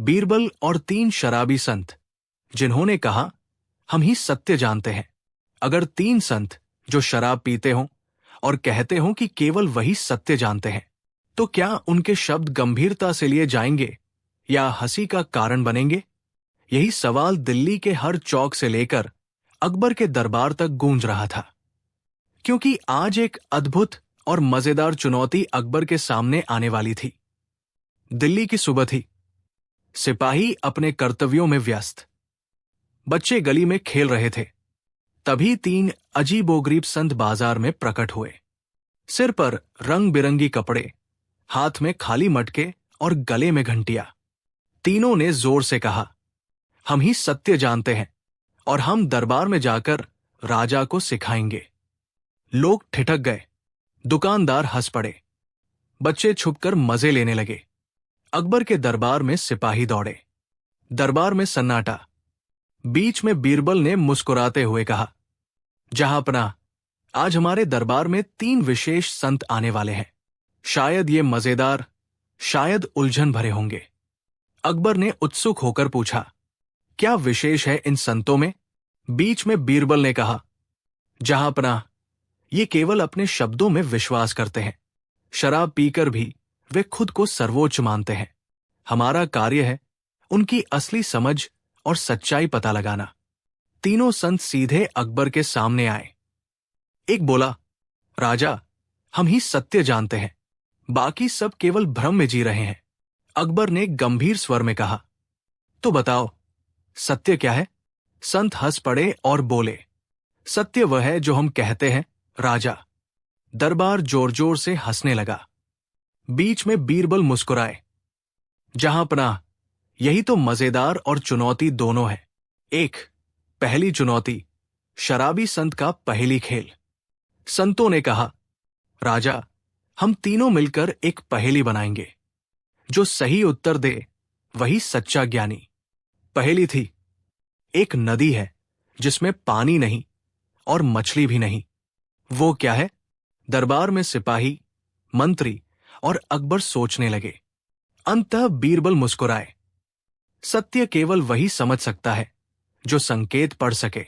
बीरबल और 3 शराबी संत, जिन्होंने कहा, हम ही सत्य जानते हैं। अगर 3 संत जो शराब पीते हों और कहते हों कि केवल वही सत्य जानते हैं, तो क्या उनके शब्द गंभीरता से लिए जाएंगे या हंसी का कारण बनेंगे? यही सवाल दिल्ली के हर चौक से लेकर अकबर के दरबार तक गूंज रहा था, क्योंकि आज एक अद्भुत और मजेदार चुनौती अकबर के सामने आने वाली थी। दिल्ली की सुबह थी। सिपाही अपने कर्तव्यों में व्यस्त, बच्चे गली में खेल रहे थे। तभी 3 अजीबोगरीब संत बाजार में प्रकट हुए। सिर पर रंग बिरंगी कपड़े, हाथ में खाली मटके और गले में घंटियां। तीनों ने जोर से कहा, हम ही सत्य जानते हैं और हम दरबार में जाकर राजा को सिखाएंगे। लोग ठिठक गए, दुकानदार हंस पड़े, बच्चे छुपकर मजे लेने लगे। अकबर के दरबार में सिपाही दौड़े। दरबार में सन्नाटा। बीच में बीरबल ने मुस्कुराते हुए कहा, जहांपनाह, आज हमारे दरबार में 3 विशेष संत आने वाले हैं। शायद ये मजेदार, शायद उलझन भरे होंगे। अकबर ने उत्सुक होकर पूछा, क्या विशेष है इन संतों में? बीच में बीरबल ने कहा, जहांपनाह, ये केवल अपने शब्दों में विश्वास करते हैं। शराब पीकर भी वे खुद को सर्वोच्च मानते हैं। हमारा कार्य है उनकी असली समझ और सच्चाई पता लगाना। तीनों संत सीधे अकबर के सामने आए। एक बोला, राजा, हम ही सत्य जानते हैं, बाकी सब केवल भ्रम में जी रहे हैं। अकबर ने गंभीर स्वर में कहा, तो बताओ, सत्य क्या है? संत हंस पड़े और बोले, सत्य वह है जो हम कहते हैं, राजा। दरबार जोर जोर से हंसने लगा। बीच में बीरबल मुस्कुराए, जहांपनाह, यही तो मजेदार और चुनौती दोनों है। पहली चुनौती, शराबी संत का पहेली खेल। संतों ने कहा, राजा, हम तीनों मिलकर एक पहेली बनाएंगे। जो सही उत्तर दे वही सच्चा ज्ञानी। पहेली थी, एक नदी है जिसमें पानी नहीं और मछली भी नहीं। वो क्या है? दरबार में सिपाही, मंत्री और अकबर सोचने लगे। अंततः बीरबल मुस्कुराए, सत्य केवल वही समझ सकता है जो संकेत पढ़ सके।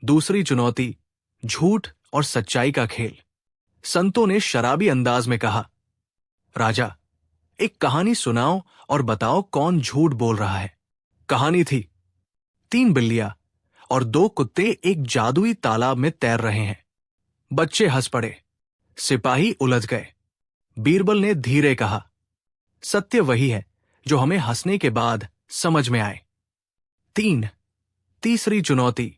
दूसरी चुनौती, झूठ और सच्चाई का खेल। संतों ने शराबी अंदाज में कहा, राजा, एक कहानी सुनाओ और बताओ कौन झूठ बोल रहा है। कहानी थी, 3 बिल्लियां और 2 कुत्ते एक जादुई तालाब में तैर रहे हैं। बच्चे हंस पड़े, सिपाही उलझ गए। बीरबल ने धीरे कहा, सत्य वही है जो हमें हंसने के बाद समझ में आए। तीसरी चुनौती,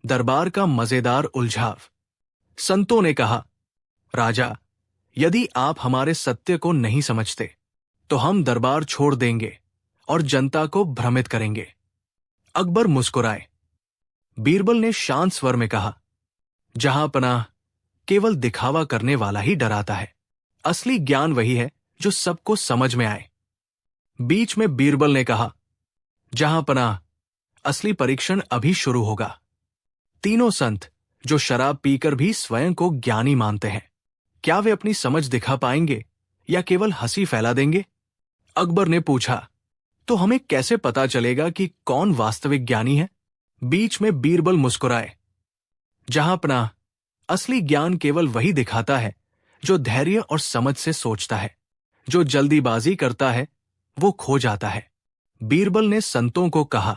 दरबार का मजेदार उलझाव। संतों ने कहा, राजा, यदि आप हमारे सत्य को नहीं समझते तो हम दरबार छोड़ देंगे और जनता को भ्रमित करेंगे। अकबर मुस्कुराए। बीरबल ने शांत स्वर में कहा, जहांपनाह, केवल दिखावा करने वाला ही डराता है। असली ज्ञान वही है जो सबको समझ में आए। बीच में बीरबल ने कहा, जहांपनाह, असली परीक्षण अभी शुरू होगा। तीनों संत जो शराब पीकर भी स्वयं को ज्ञानी मानते हैं, क्या वे अपनी समझ दिखा पाएंगे या केवल हंसी फैला देंगे? अकबर ने पूछा, तो हमें कैसे पता चलेगा कि कौन वास्तविक ज्ञानी है? बीच में बीरबल मुस्कुराए, जहांपनाह, असली ज्ञान केवल वही दिखाता है जो धैर्य और समझ से सोचता है। जो जल्दीबाजी करता है वो खो जाता है। बीरबल ने संतों को कहा,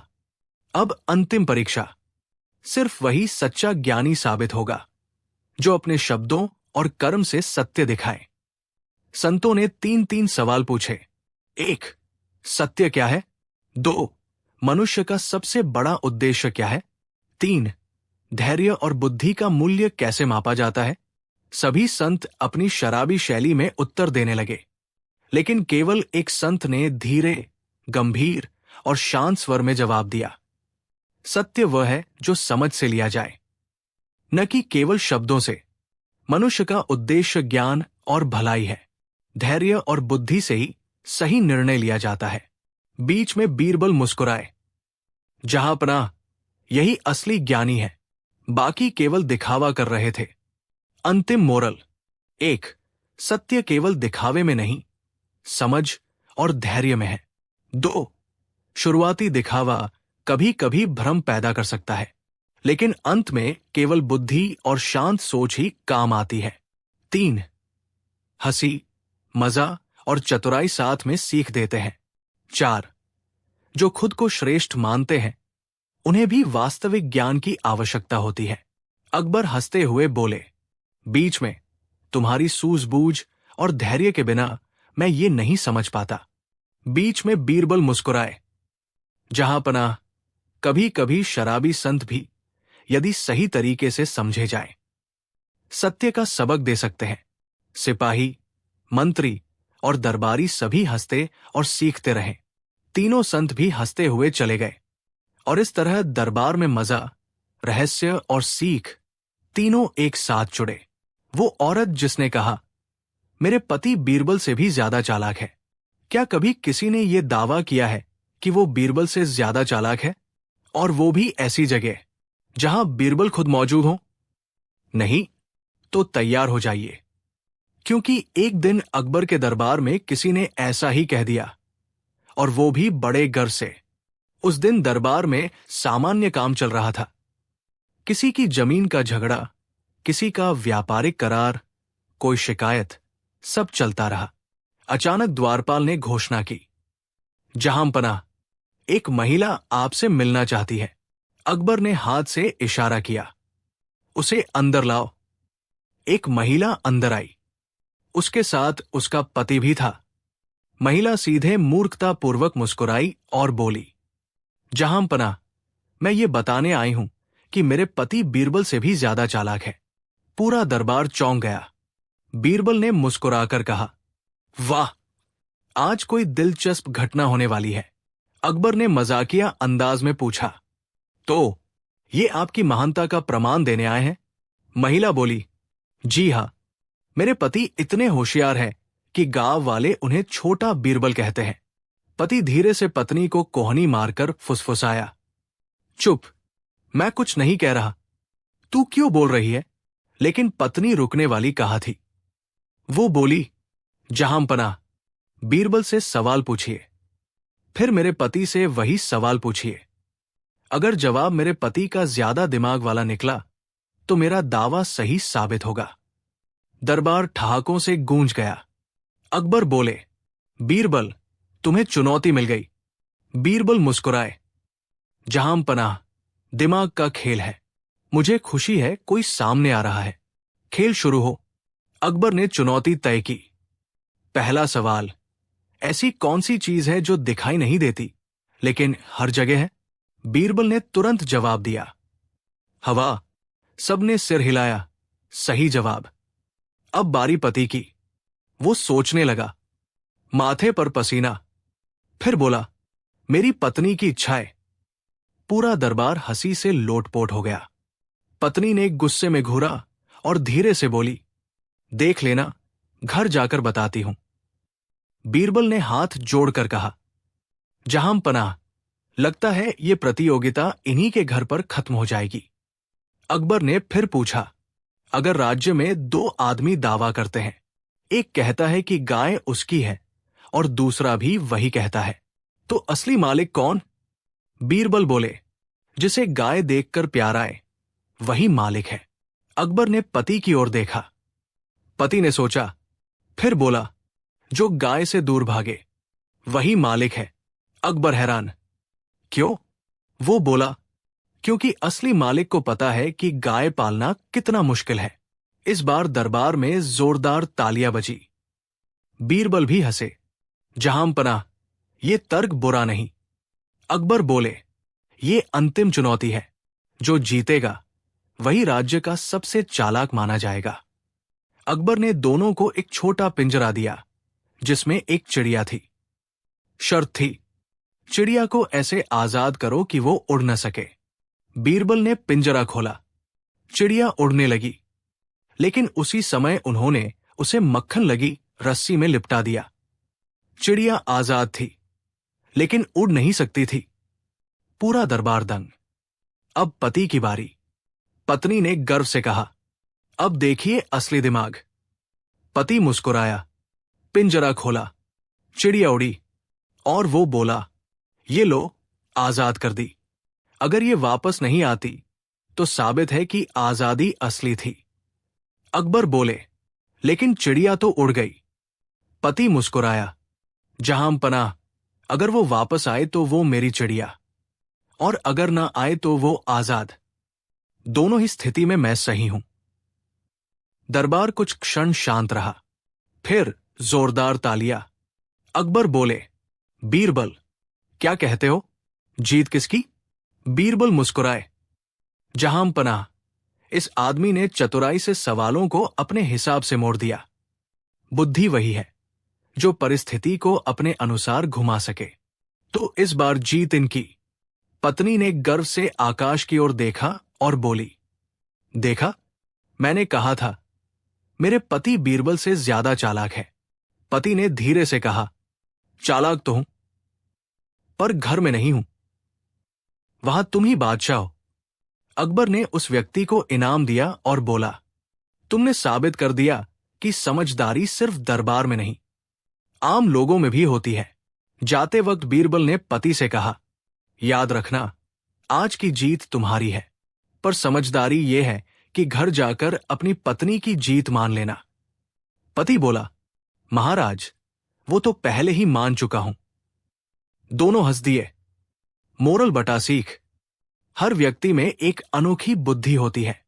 अब अंतिम परीक्षा। सिर्फ वही सच्चा ज्ञानी साबित होगा जो अपने शब्दों और कर्म से सत्य दिखाए। संतों ने 3 सवाल पूछे। 1, सत्य क्या है? 2, मनुष्य का सबसे बड़ा उद्देश्य क्या है? 3, धैर्य और बुद्धि का मूल्य कैसे मापा जाता है? सभी संत अपनी शराबी शैली में उत्तर देने लगे, लेकिन केवल एक संत ने धीरे, गंभीर और शांत स्वर में जवाब दिया, सत्य वह है जो समझ से लिया जाए, न कि केवल शब्दों से। मनुष्य का उद्देश्य ज्ञान और भलाई है। धैर्य और बुद्धि से ही सही निर्णय लिया जाता है। बीच में बीरबल मुस्कुराए, जहांपनाह, यही असली ज्ञानी है, बाकी केवल दिखावा कर रहे थे। अंतिम मोरल, 1, सत्य केवल दिखावे में नहीं, समझ और धैर्य में है। 2. शुरुआती दिखावा कभी कभी भ्रम पैदा कर सकता है, लेकिन अंत में केवल बुद्धि और शांत सोच ही काम आती है। 3. हंसी, मजा और चतुराई साथ में सीख देते हैं। 4. जो खुद को श्रेष्ठ मानते हैं उन्हें भी वास्तविक ज्ञान की आवश्यकता होती है। अकबर हंसते हुए बोले, बीच में तुम्हारी सूझबूझ और धैर्य के बिना मैं ये नहीं समझ पाता। बीच में बीरबल मुस्कुराए, जहां पनाह, कभी कभी शराबी संत भी यदि सही तरीके से समझे जाए सत्य का सबक दे सकते हैं। सिपाही, मंत्री और दरबारी सभी हंसते और सीखते रहे। तीनों संत भी हंसते हुए चले गए और इस तरह दरबार में मजा, रहस्य और सीख तीनों एक साथ जुड़े। वो औरत जिसने कहा, मेरे पति बीरबल से भी ज्यादा चालाक है, क्या कभी किसी ने यह दावा किया है कि वो बीरबल से ज्यादा चालाक है, और वो भी ऐसी जगह जहां बीरबल खुद मौजूद हो? नहीं तो तैयार हो जाइए, क्योंकि एक दिन अकबर के दरबार में किसी ने ऐसा ही कह दिया, और वो भी बड़े गर्व से। उस दिन दरबार में सामान्य काम चल रहा था। किसी की जमीन का झगड़ा, किसी का व्यापारिक करार, कोई शिकायत, सब चलता रहा। अचानक द्वारपाल ने घोषणा की, जहांपनाह, एक महिला आपसे मिलना चाहती है। अकबर ने हाथ से इशारा किया, उसे अंदर लाओ। एक महिला अंदर आई, उसके साथ उसका पति भी था। महिला सीधे मूर्खतापूर्वक मुस्कुराई और बोली, जहांपनाह, मैं ये बताने आई हूं कि मेरे पति बीरबल से भी ज्यादा चालाक है। पूरा दरबार चौंक गया। बीरबल ने मुस्कुराकर कहा, वाह, आज कोई दिलचस्प घटना होने वाली है। अकबर ने मजाकिया अंदाज में पूछा, तो ये आपकी महानता का प्रमाण देने आए हैं? महिला बोली, जी हां, मेरे पति इतने होशियार हैं कि गांव वाले उन्हें छोटा बीरबल कहते हैं। पति धीरे से पत्नी को कोहनी मारकर फुसफुसाया, चुप, मैं कुछ नहीं कह रहा, तू क्यों बोल रही है? लेकिन पत्नी रुकने वाली कहा थी। वो बोली, जहांपनाह, बीरबल से सवाल पूछिए, फिर मेरे पति से वही सवाल पूछिए। अगर जवाब मेरे पति का ज्यादा दिमाग वाला निकला तो मेरा दावा सही साबित होगा। दरबार ठहाकों से गूंज गया। अकबर बोले, बीरबल, तुम्हें चुनौती मिल गई। बीरबल मुस्कुराए, जहांपनाह, दिमाग का खेल है, मुझे खुशी है कोई सामने आ रहा है, खेल शुरू हो। अकबर ने चुनौती तय की। पहला सवाल, ऐसी कौन सी चीज है जो दिखाई नहीं देती लेकिन हर जगह है? बीरबल ने तुरंत जवाब दिया, हवा। सबने सिर हिलाया, सही जवाब। अब बारी पति की। वो सोचने लगा, माथे पर पसीना, फिर बोला, मेरी पत्नी की इच्छा है। पूरा दरबार हंसी से लोटपोट हो गया। पत्नी ने गुस्से में घूरा और धीरे से बोली, देख लेना, घर जाकर बताती हूं। बीरबल ने हाथ जोड़कर कहा, जहांपनाह, लगता है ये प्रतियोगिता इन्हीं के घर पर खत्म हो जाएगी। अकबर ने फिर पूछा, अगर राज्य में दो आदमी दावा करते हैं, एक कहता है कि गाय उसकी है और दूसरा भी वही कहता है, तो असली मालिक कौन? बीरबल बोले, जिसे गाय देखकर प्यार आए वही मालिक है। अकबर ने पति की ओर देखा। पति ने सोचा, फिर बोला, जो गाय से दूर भागे वही मालिक है। अकबर हैरान, क्यों? वो बोला, क्योंकि असली मालिक को पता है कि गाय पालना कितना मुश्किल है। इस बार दरबार में जोरदार तालियां बजी। बीरबल भी हंसे, जहांपनाह, ये तर्क बुरा नहीं। अकबर बोले, ये अंतिम चुनौती है, जो जीतेगा वही राज्य का सबसे चालाक माना जाएगा। अकबर ने दोनों को एक छोटा पिंजरा दिया जिसमें एक चिड़िया थी। शर्त थी, चिड़िया को ऐसे आजाद करो कि वो उड़ न सके। बीरबल ने पिंजरा खोला, चिड़िया उड़ने लगी, लेकिन उसी समय उन्होंने उसे मक्खन लगी रस्सी में लिपटा दिया। चिड़िया आजाद थी, लेकिन उड़ नहीं सकती थी। पूरा दरबार दंग। अब पति की बारी। पत्नी ने गर्व से कहा, अब देखिए असली दिमाग। पति मुस्कुराया, पिंजरा खोला, चिड़िया उड़ी और वो बोला, ये लो, आजाद कर दी। अगर ये वापस नहीं आती तो साबित है कि आजादी असली थी। अकबर बोले, लेकिन चिड़िया तो उड़ गई। पति मुस्कुराया, जहां पनाह, अगर वो वापस आए तो वो मेरी चिड़िया, और अगर ना आए तो वो आजाद। दोनों ही स्थिति में मैं सही हूं। दरबार कुछ क्षण शांत रहा, फिर जोरदार तालियां। अकबर बोले, बीरबल, क्या कहते हो? जीत किसकी? बीरबल मुस्कुराए, जहां पनाह, इस आदमी ने चतुराई से सवालों को अपने हिसाब से मोड़ दिया। बुद्धि वही है जो परिस्थिति को अपने अनुसार घुमा सके। तो इस बार जीत इनकी। पत्नी ने गर्व से आकाश की ओर देखा और बोली, देखा, मैंने कहा था। मेरे पति बीरबल से ज्यादा चालाक है। पति ने धीरे से कहा, चालाक तो हूं, पर घर में नहीं हूं। वहां तुम ही बादशाह हो। अकबर ने उस व्यक्ति को इनाम दिया और बोला, तुमने साबित कर दिया कि समझदारी सिर्फ दरबार में नहीं, आम लोगों में भी होती है। जाते वक्त बीरबल ने पति से कहा, याद रखना, आज की जीत तुम्हारी है, पर समझदारी यह है कि घर जाकर अपनी पत्नी की जीत मान लेना। पति बोला, महाराज, वो तो पहले ही मान चुका हूं। दोनों हंस दिए। मोरल बटा सीख, हर व्यक्ति में एक अनोखी बुद्धि होती है।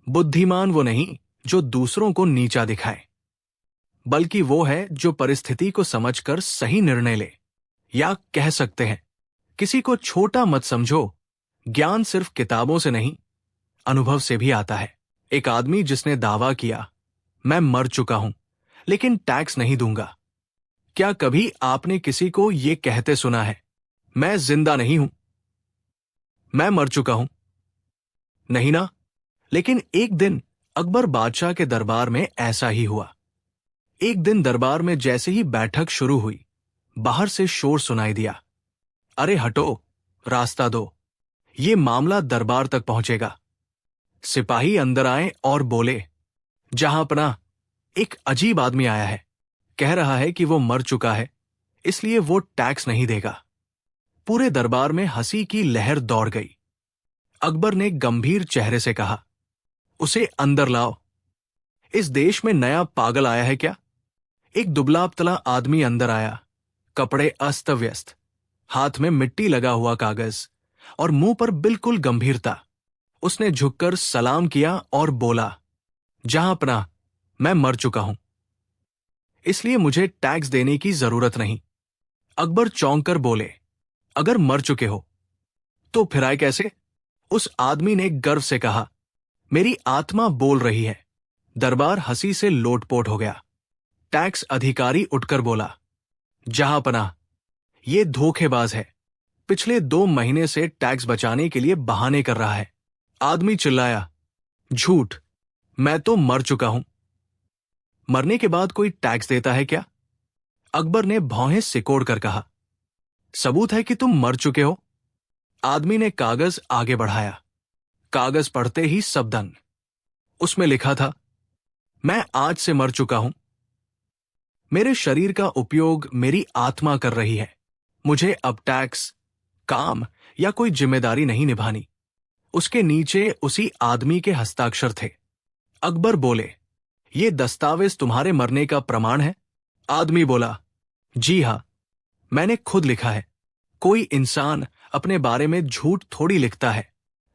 बुद्धिमान वो नहीं जो दूसरों को नीचा दिखाए, बल्कि वो है जो परिस्थिति को समझकर सही निर्णय ले। या कह सकते हैं, किसी को छोटा मत समझो, ज्ञान सिर्फ किताबों से नहीं, अनुभव से भी आता है। एक आदमी जिसने दावा किया, मैं मर चुका हूं लेकिन टैक्स नहीं दूंगा। क्या कभी आपने किसी को यह कहते सुना है, मैं जिंदा नहीं हूं, मैं मर चुका हूं? नहीं ना। लेकिन एक दिन अकबर बादशाह के दरबार में ऐसा ही हुआ। एक दिन दरबार में जैसे ही बैठक शुरू हुई, बाहर से शोर सुनाई दिया, अरे हटो, रास्ता दो, ये मामला दरबार तक पहुंचेगा। सिपाही अंदर आए और बोले, जहां पनाह, एक अजीब आदमी आया है, कह रहा है कि वो मर चुका है, इसलिए वो टैक्स नहीं देगा। पूरे दरबार में हंसी की लहर दौड़ गई। अकबर ने गंभीर चेहरे से कहा, उसे अंदर लाओ। इस देश में नया पागल आया है क्या? एक दुबला पतला आदमी अंदर आया, कपड़े अस्त व्यस्त, हाथ में मिट्टी लगा हुआ कागज और मुंह पर बिल्कुल गंभीरता। उसने झुककर सलाम किया और बोला, जहां पनाह, मैं मर चुका हूं, इसलिए मुझे टैक्स देने की जरूरत नहीं। अकबर चौंक कर बोले, अगर मर चुके हो तो फिर आए कैसे? उस आदमी ने गर्व से कहा, मेरी आत्मा बोल रही है। दरबार हंसी से लोटपोट हो गया। टैक्स अधिकारी उठकर बोला, जहां पनाह, ये धोखेबाज है, पिछले 2 महीने से टैक्स बचाने के लिए बहाने कर रहा है। आदमी चिल्लाया, झूठ, मैं तो मर चुका हूं। मरने के बाद कोई टैक्स देता है क्या? अकबर ने भौहें सिकोड़ कर कहा, सबूत है कि तुम मर चुके हो। आदमी ने कागज आगे बढ़ाया। कागज पढ़ते ही सबदन। उसमें लिखा था, मैं आज से मर चुका हूं। मेरे शरीर का उपयोग मेरी आत्मा कर रही है। मुझे अब टैक्स, काम या कोई जिम्मेदारी नहीं निभानी। उसके नीचे उसी आदमी के हस्ताक्षर थे। अकबर बोले, ये दस्तावेज तुम्हारे मरने का प्रमाण है? आदमी बोला, जी हां, मैंने खुद लिखा है। कोई इंसान अपने बारे में झूठ थोड़ी लिखता है।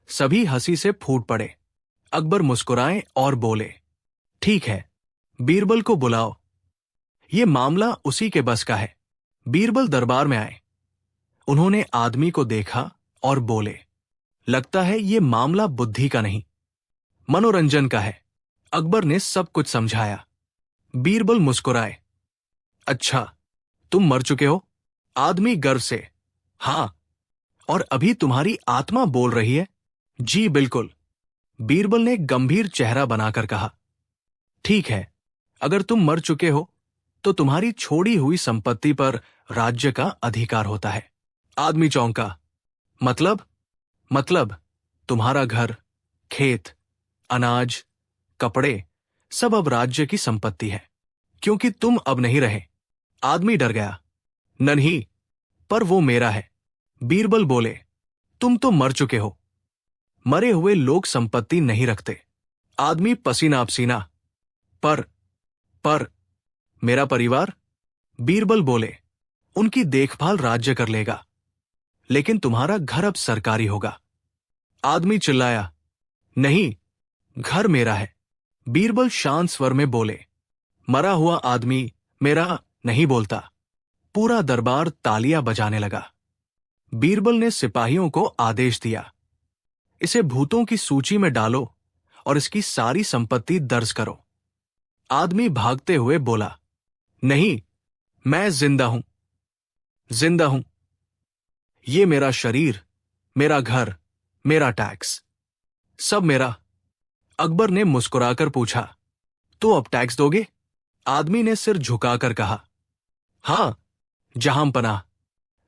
सभी हंसी से फूट पड़े। अकबर मुस्कुराए और बोले, ठीक है, बीरबल को बुलाओ, ये मामला उसी के बस का है। बीरबल दरबार में आए। उन्होंने आदमी को देखा और बोले, लगता है ये मामला बुद्धि का नहीं, मनोरंजन का है। अकबर ने सब कुछ समझाया। बीरबल मुस्कुराए, अच्छा, तुम मर चुके हो? आदमी गर्व से, हां, और अभी तुम्हारी आत्मा बोल रही है? जी बिल्कुल। बीरबल ने गंभीर चेहरा बनाकर कहा, ठीक है, अगर तुम मर चुके हो तो तुम्हारी छोड़ी हुई संपत्ति पर राज्य का अधिकार होता है। आदमी चौंका, मतलब तुम्हारा घर, खेत, अनाज, कपड़े सब अब राज्य की संपत्ति है, क्योंकि तुम अब नहीं रहे। आदमी डर गया, नहीं, पर वो मेरा है। बीरबल बोले, तुम तो मर चुके हो। मरे हुए लोग संपत्ति नहीं रखते। आदमी पसीना पसीना। पर मेरा परिवार? बीरबल बोले, उनकी देखभाल राज्य कर लेगा, लेकिन तुम्हारा घर अब सरकारी होगा। आदमी चिल्लाया, नहीं, घर मेरा है। बीरबल शांत स्वर में बोले, मरा हुआ आदमी मेरा नहीं बोलता। पूरा दरबार तालियां बजाने लगा। बीरबल ने सिपाहियों को आदेश दिया, इसे भूतों की सूची में डालो और इसकी सारी संपत्ति दर्ज करो। आदमी भागते हुए बोला, नहीं, मैं जिंदा हूं, जिंदा हूं। ये मेरा शरीर, मेरा घर, मेरा टैक्स, सब मेरा। अकबर ने मुस्कुराकर पूछा, तो अब टैक्स दोगे? आदमी ने सिर झुकाकर कहा, हां, जहांपनाह,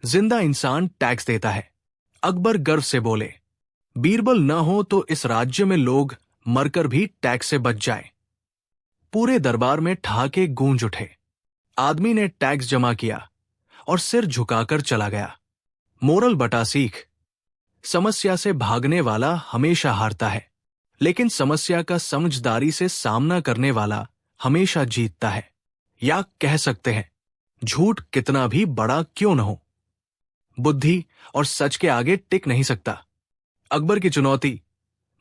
जिंदा इंसान टैक्स देता है। अकबर गर्व से बोले, बीरबल न हो तो इस राज्य में लोग मरकर भी टैक्स से बच जाए। पूरे दरबार में ठहाके गूंज उठे। आदमी ने टैक्स जमा किया और सिर झुकाकर चला गया। मोरल बटा सीख, समस्या से भागने वाला हमेशा हारता है, लेकिन समस्या का समझदारी से सामना करने वाला हमेशा जीतता है। या कह सकते हैं, झूठ कितना भी बड़ा क्यों न हो, बुद्धि और सच के आगे टिक नहीं सकता। अकबर की चुनौती,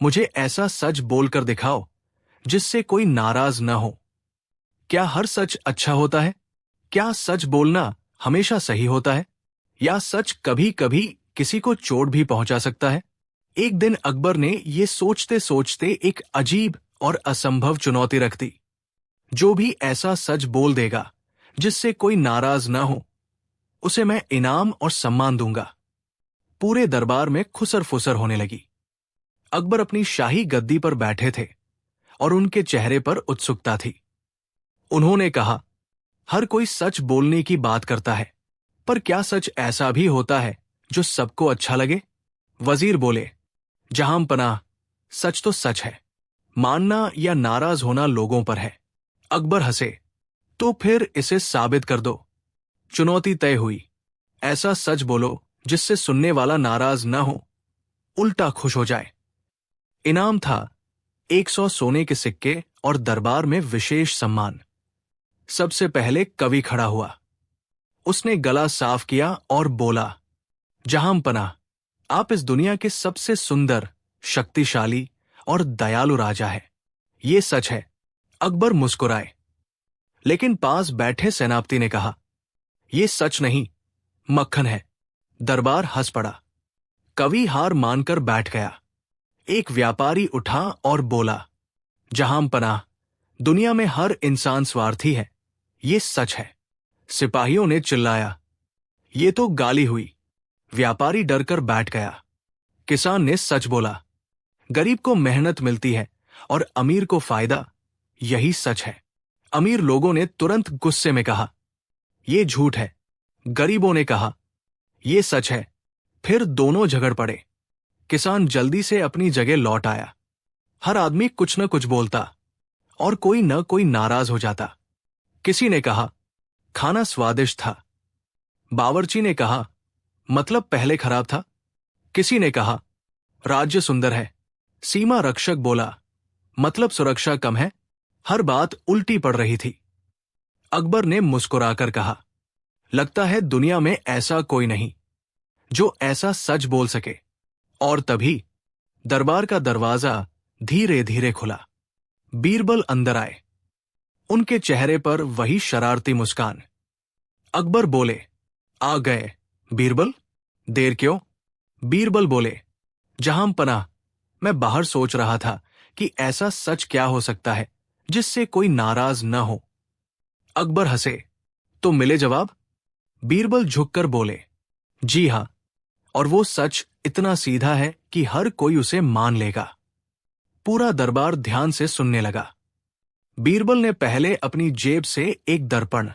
मुझे ऐसा सच बोलकर दिखाओ जिससे कोई नाराज न हो। क्या हर सच अच्छा होता है? क्या सच बोलना हमेशा सही होता है? या सच कभी कभी किसी को चोट भी पहुंचा सकता है? एक दिन अकबर ने ये सोचते सोचते एक अजीब और असंभव चुनौती रख दी, जो भी ऐसा सच बोल देगा जिससे कोई नाराज न हो, उसे मैं इनाम और सम्मान दूंगा। पूरे दरबार में खुसर फुसर होने लगी। अकबर अपनी शाही गद्दी पर बैठे थे और उनके चेहरे पर उत्सुकता थी। उन्होंने कहा, हर कोई सच बोलने की बात करता है, पर क्या सच ऐसा भी होता है जो सबको अच्छा लगे? वजीर बोले, जहांपनाह, सच तो सच है, मानना या नाराज होना लोगों पर है। अकबर हंसे, तो फिर इसे साबित कर दो। चुनौती तय हुई। ऐसा सच बोलो जिससे सुनने वाला नाराज न हो, उल्टा खुश हो जाए। इनाम था 100 सोने के सिक्के और दरबार में विशेष सम्मान। सबसे पहले कवि खड़ा हुआ। उसने गला साफ किया और बोला, जहांपनाह, आप इस दुनिया के सबसे सुंदर, शक्तिशाली और दयालु राजा है। ये सच है। अकबर मुस्कुराए, लेकिन पास बैठे सेनापति ने कहा, यह सच नहीं, मक्खन है। दरबार हंस पड़ा। कवि हार मानकर बैठ गया। एक व्यापारी उठा और बोला, जहांपनाह, दुनिया में हर इंसान स्वार्थी है, ये सच है। सिपाहियों ने चिल्लाया, ये तो गाली हुई। व्यापारी डरकर बैठ गया। किसान ने सच बोला, गरीब को मेहनत मिलती है और अमीर को फायदा, यही सच है। अमीर लोगों ने तुरंत गुस्से में कहा, यह झूठ है। गरीबों ने कहा, यह सच है। फिर दोनों झगड़ पड़े। किसान जल्दी से अपनी जगह लौट आया। हर आदमी कुछ न कुछ बोलता और कोई न कोई नाराज हो जाता। किसी ने कहा, खाना स्वादिष्ट था। बावर्ची ने कहा, मतलब पहले खराब था। किसी ने कहा, राज्य सुंदर है। सीमा रक्षक बोला, मतलब सुरक्षा कम है। हर बात उल्टी पड़ रही थी। अकबर ने मुस्कुराकर कहा, लगता है दुनिया में ऐसा कोई नहीं जो ऐसा सच बोल सके। और तभी दरबार का दरवाजा धीरे धीरे खुला। बीरबल अंदर आए। उनके चेहरे पर वही शरारती मुस्कान। अकबर बोले, आ गए बीरबल, देर क्यों? बीरबल बोले, जहांपनाह, मैं बाहर सोच रहा था कि ऐसा सच क्या हो सकता है जिससे कोई नाराज न हो। अकबर हंसे, तो मिले जवाब? बीरबल झुककर बोले, जी हां, और वो सच इतना सीधा है कि हर कोई उसे मान लेगा। पूरा दरबार ध्यान से सुनने लगा। बीरबल ने पहले अपनी जेब से एक दर्पण,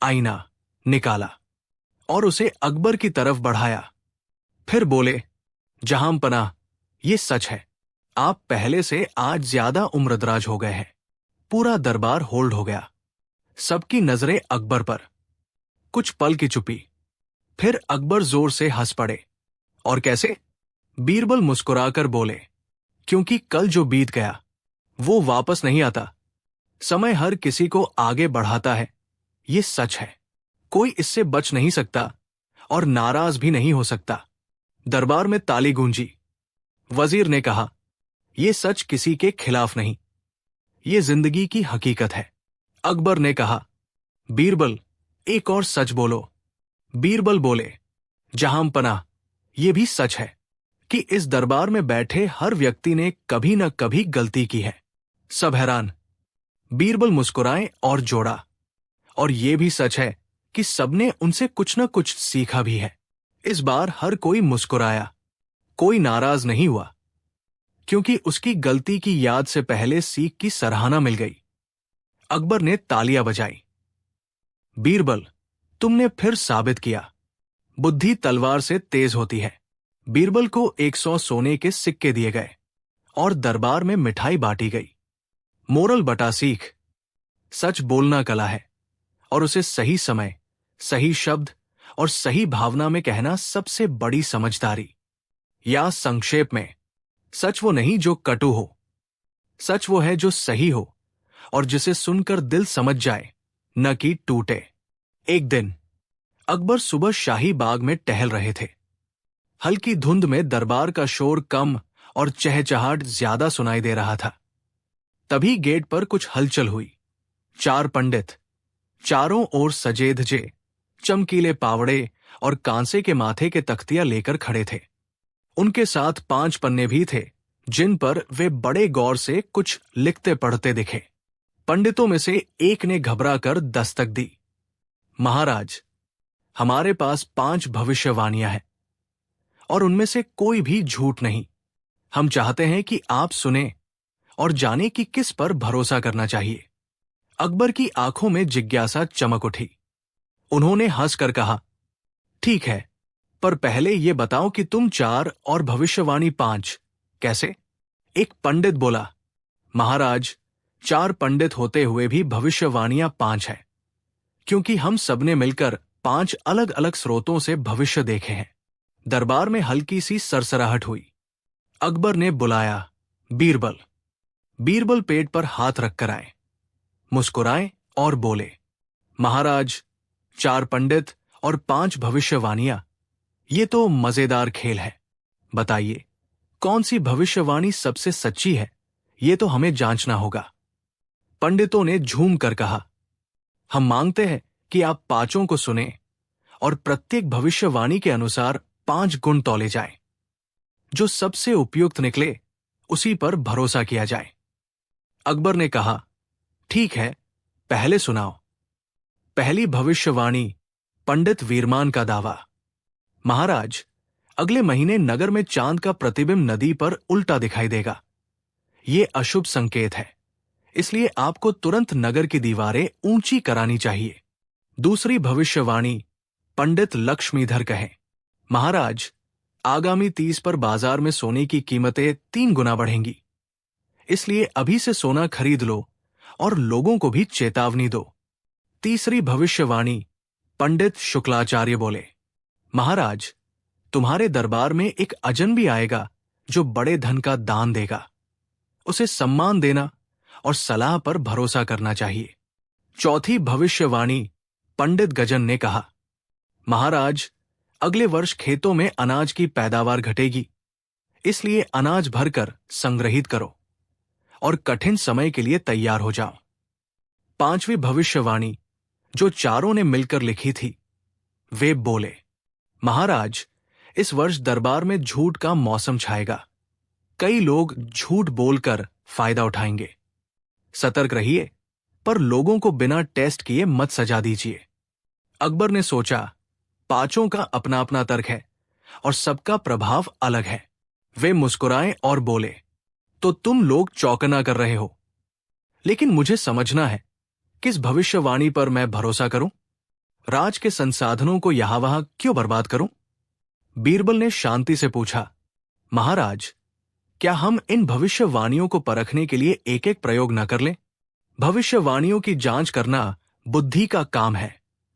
आईना निकाला और उसे अकबर की तरफ बढ़ाया। फिर बोले, जहांपनाह, ये सच है, आप पहले से आज ज्यादा उम्रदराज हो गए हैं। पूरा दरबार होल्ड हो गया। सबकी नजरें अकबर पर। कुछ पल की चुप्पी। फिर अकबर जोर से हंस पड़े। और कैसे? बीरबल मुस्कुराकर बोले, क्योंकि कल जो बीत गया वो वापस नहीं आता। समय हर किसी को आगे बढ़ाता है, ये सच है। कोई इससे बच नहीं सकता और नाराज भी नहीं हो सकता। दरबार में ताली गूंजी। वजीर ने कहा, यह सच किसी के खिलाफ नहीं, ये जिंदगी की हकीकत है। अकबर ने कहा, बीरबल एक और सच बोलो। बीरबल बोले, जहां पनाह, ये भी सच है कि इस दरबार में बैठे हर व्यक्ति ने कभी न कभी गलती की है। सब हैरान। बीरबल मुस्कुराए और जोड़ा, और ये भी सच है कि सबने उनसे कुछ न कुछ सीखा भी है। इस बार हर कोई मुस्कुराया, कोई नाराज नहीं हुआ, क्योंकि उसकी गलती की याद से पहले सीख की सराहना मिल गई। अकबर ने तालियां बजाई। बीरबल, तुमने फिर साबित किया, बुद्धि तलवार से तेज होती है। बीरबल को 100 सोने के सिक्के दिए गए और दरबार में मिठाई बांटी गई। मोरल बटा सीख, सच बोलना कला है और उसे सही समय, सही शब्द और सही भावना में कहना सबसे बड़ी समझदारी। या संक्षेप में, सच वो नहीं जो कटु हो, सच वो है जो सही हो और जिसे सुनकर दिल समझ जाए, न कि टूटे। एक दिन अकबर सुबह शाही बाग में टहल रहे थे। हल्की धुंध में दरबार का शोर कम और चहचहाट ज्यादा सुनाई दे रहा था। तभी गेट पर कुछ हलचल हुई। 4 पंडित चारों ओर सजे धजे, चमकीले पावड़े और कांसे के माथे के तख्तियां लेकर खड़े थे। उनके साथ 5 पन्ने भी थे, जिन पर वे बड़े गौर से कुछ लिखते पढ़ते दिखे। पंडितों में से एक ने घबराकर दस्तक दी। महाराज, हमारे पास 5 भविष्यवाणियां हैं और उनमें से कोई भी झूठ नहीं। हम चाहते हैं कि आप सुने और जाने कि किस पर भरोसा करना चाहिए। अकबर की आंखों में जिज्ञासा चमक उठी। उन्होंने हंसकर कहा, ठीक है, पर पहले ये बताओ कि तुम 4 और भविष्यवाणी 5 कैसे? एक पंडित बोला, महाराज, 4 पंडित होते हुए भी भविष्यवाणियां 5 है, क्योंकि हम सबने मिलकर 5 अलग अलग स्रोतों से भविष्य देखे हैं। दरबार में हल्की सी सरसराहट हुई। अकबर ने बुलाया, बीरबल। बीरबल पेट पर हाथ रखकर आए, मुस्कुराए और बोले, महाराज, 4 पंडित और 5 भविष्यवाणियां, ये तो मजेदार खेल है। बताइए, कौन सी भविष्यवाणी सबसे सच्ची है? ये तो हमें जांचना होगा। पंडितों ने झूम कर कहा, हम मांगते हैं कि आप 5 को सुने और प्रत्येक भविष्यवाणी के अनुसार 5 गुण तौले जाएं। जो सबसे उपयुक्त निकले उसी पर भरोसा किया जाए। अकबर ने कहा, ठीक है, पहले सुनाओ। पहली भविष्यवाणी, पंडित वीरमान का दावा। महाराज, अगले महीने नगर में चांद का प्रतिबिंब नदी पर उल्टा दिखाई देगा। ये अशुभ संकेत है, इसलिए आपको तुरंत नगर की दीवारें ऊंची करानी चाहिए। दूसरी भविष्यवाणी, पंडित लक्ष्मीधर कहें, महाराज, आगामी 30 पर बाजार में सोने की कीमतें 3 गुना बढ़ेंगी, इसलिए अभी से सोना खरीद लो और लोगों को भी चेतावनी दो। तीसरी भविष्यवाणी, पंडित शुक्लाचार्य बोले, महाराज, तुम्हारे दरबार में एक अजनबी आएगा जो बड़े धन का दान देगा। उसे सम्मान देना और सलाह पर भरोसा करना चाहिए। चौथी भविष्यवाणी, पंडित गजन ने कहा, महाराज, अगले वर्ष खेतों में अनाज की पैदावार घटेगी, इसलिए अनाज भरकर संग्रहित करो और कठिन समय के लिए तैयार हो जाओ। पांचवी भविष्यवाणी, जो चारों ने मिलकर लिखी थी, वे बोले, महाराज, इस वर्ष दरबार में झूठ का मौसम छाएगा। कई लोग झूठ बोलकर फायदा उठाएंगे। सतर्क रहिए, पर लोगों को बिना टेस्ट किए मत सजा दीजिए। अकबर ने सोचा, 5 का अपना अपना तर्क है और सबका प्रभाव अलग है। वे मुस्कुराए और बोले, तो तुम लोग चौकना कर रहे हो, लेकिन मुझे समझना है किस भविष्यवाणी पर मैं भरोसा करूं? राज के संसाधनों को यहां वहां क्यों बर्बाद करूं? बीरबल ने शांति से पूछा, महाराज, क्या हम इन भविष्यवाणियों को परखने के लिए एक एक प्रयोग न कर लें? भविष्यवाणियों की जांच करना बुद्धि का काम है,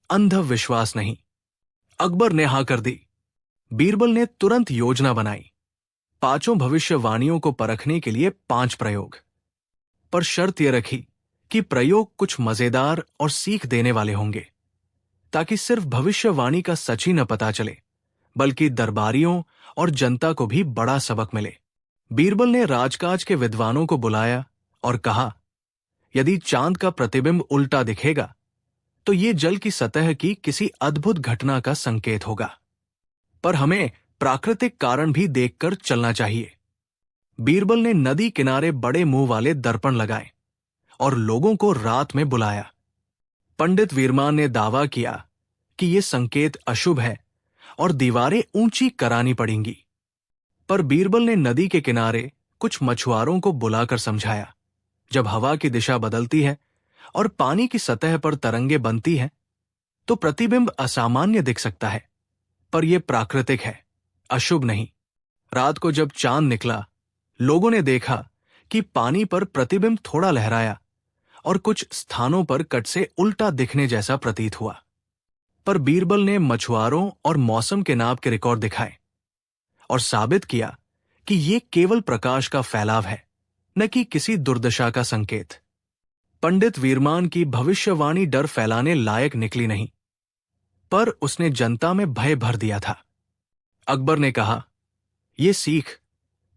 अंधविश्वास नहीं। अकबर ने हाँ कर दी। बीरबल ने तुरंत योजना बनाई। 5 भविष्यवाणियों को परखने के लिए 5 प्रयोग, पर शर्त यह रखी कि प्रयोग कुछ मजेदार और सीख देने वाले होंगे, ताकि सिर्फ भविष्यवाणी का सच ही न पता चले, बल्कि दरबारियों और जनता को भी बड़ा सबक मिले। बीरबल ने राजकाज के विद्वानों को बुलाया और कहा, यदि चांद का प्रतिबिंब उल्टा दिखेगा तो ये जल की सतह की किसी अद्भुत घटना का संकेत होगा, पर हमें प्राकृतिक कारण भी देखकर चलना चाहिए। बीरबल ने नदी किनारे बड़े मुंह वाले दर्पण लगाए और लोगों को रात में बुलाया। पंडित वीरमान ने दावा किया कि ये संकेत अशुभ है और दीवारें ऊंची करानी पड़ेंगी। पर बीरबल ने नदी के किनारे कुछ मछुआरों को बुलाकर समझाया, जब हवा की दिशा बदलती है और पानी की सतह पर तरंगे बनती हैं, तो प्रतिबिंब असामान्य दिख सकता है, पर यह प्राकृतिक है, अशुभ नहीं। रात को जब चांद निकला, लोगों ने देखा कि पानी पर प्रतिबिंब थोड़ा लहराया और कुछ स्थानों पर कट से उल्टा दिखने जैसा प्रतीत हुआ। पर बीरबल ने मछुआरों और मौसम के नाप के रिकॉर्ड दिखाए और साबित किया कि यह केवल प्रकाश का फैलाव है, न कि किसी दुर्दशा का संकेत। पंडित वीरमान की भविष्यवाणी डर फैलाने लायक निकली नहीं, पर उसने जनता में भय भर दिया था। अकबर ने कहा, यह सीख,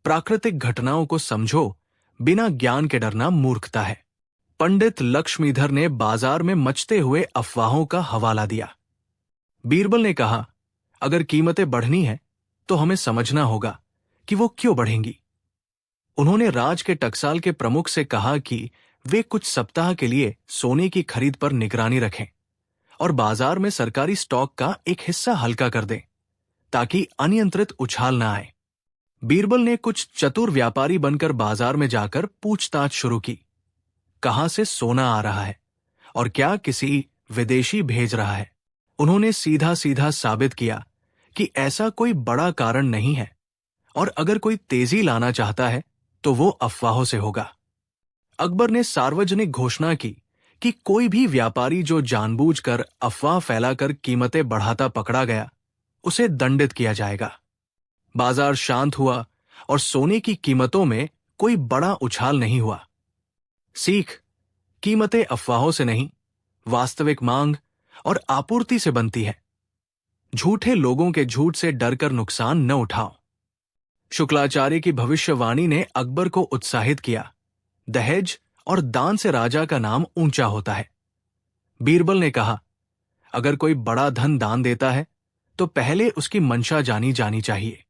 प्राकृतिक घटनाओं को समझो, बिना ज्ञान के डरना मूर्खता है। पंडित लक्ष्मीधर ने बाजार में मचते हुए अफवाहों का हवाला दिया। बीरबल ने कहा, अगर कीमतें बढ़नी हैं तो हमें समझना होगा कि वो क्यों बढ़ेंगी। उन्होंने राज के टकसाल के प्रमुख से कहा कि वे कुछ सप्ताह के लिए सोने की खरीद पर निगरानी रखें और बाजार में सरकारी स्टॉक का एक हिस्सा हल्का कर दें, ताकि अनियंत्रित उछाल न आए। बीरबल ने कुछ चतुर व्यापारी बनकर बाजार में जाकर पूछताछ शुरू की, कहां से सोना आ रहा है और क्या किसी विदेशी भेज रहा है। उन्होंने सीधा सीधा साबित किया कि ऐसा कोई बड़ा कारण नहीं है, और अगर कोई तेजी लाना चाहता है तो वो अफवाहों से होगा। अकबर ने सार्वजनिक घोषणा की कि कोई भी व्यापारी जो जानबूझकर अफवाह फैलाकर कीमतें बढ़ाता पकड़ा गया, उसे दंडित किया जाएगा। बाजार शांत हुआ और सोने की कीमतों में कोई बड़ा उछाल नहीं हुआ। सीख, कीमतें अफवाहों से नहीं, वास्तविक मांग और आपूर्ति से बनती है। झूठे लोगों के झूठ से डरकर नुकसान न उठाओ। शुक्लाचार्य की भविष्यवाणी ने अकबर को उत्साहित किया। दहेज और दान से राजा का नाम ऊंचा होता है। बीरबल ने कहा, अगर कोई बड़ा धन दान देता है तो पहले उसकी मंशा जानी जानी चाहिए।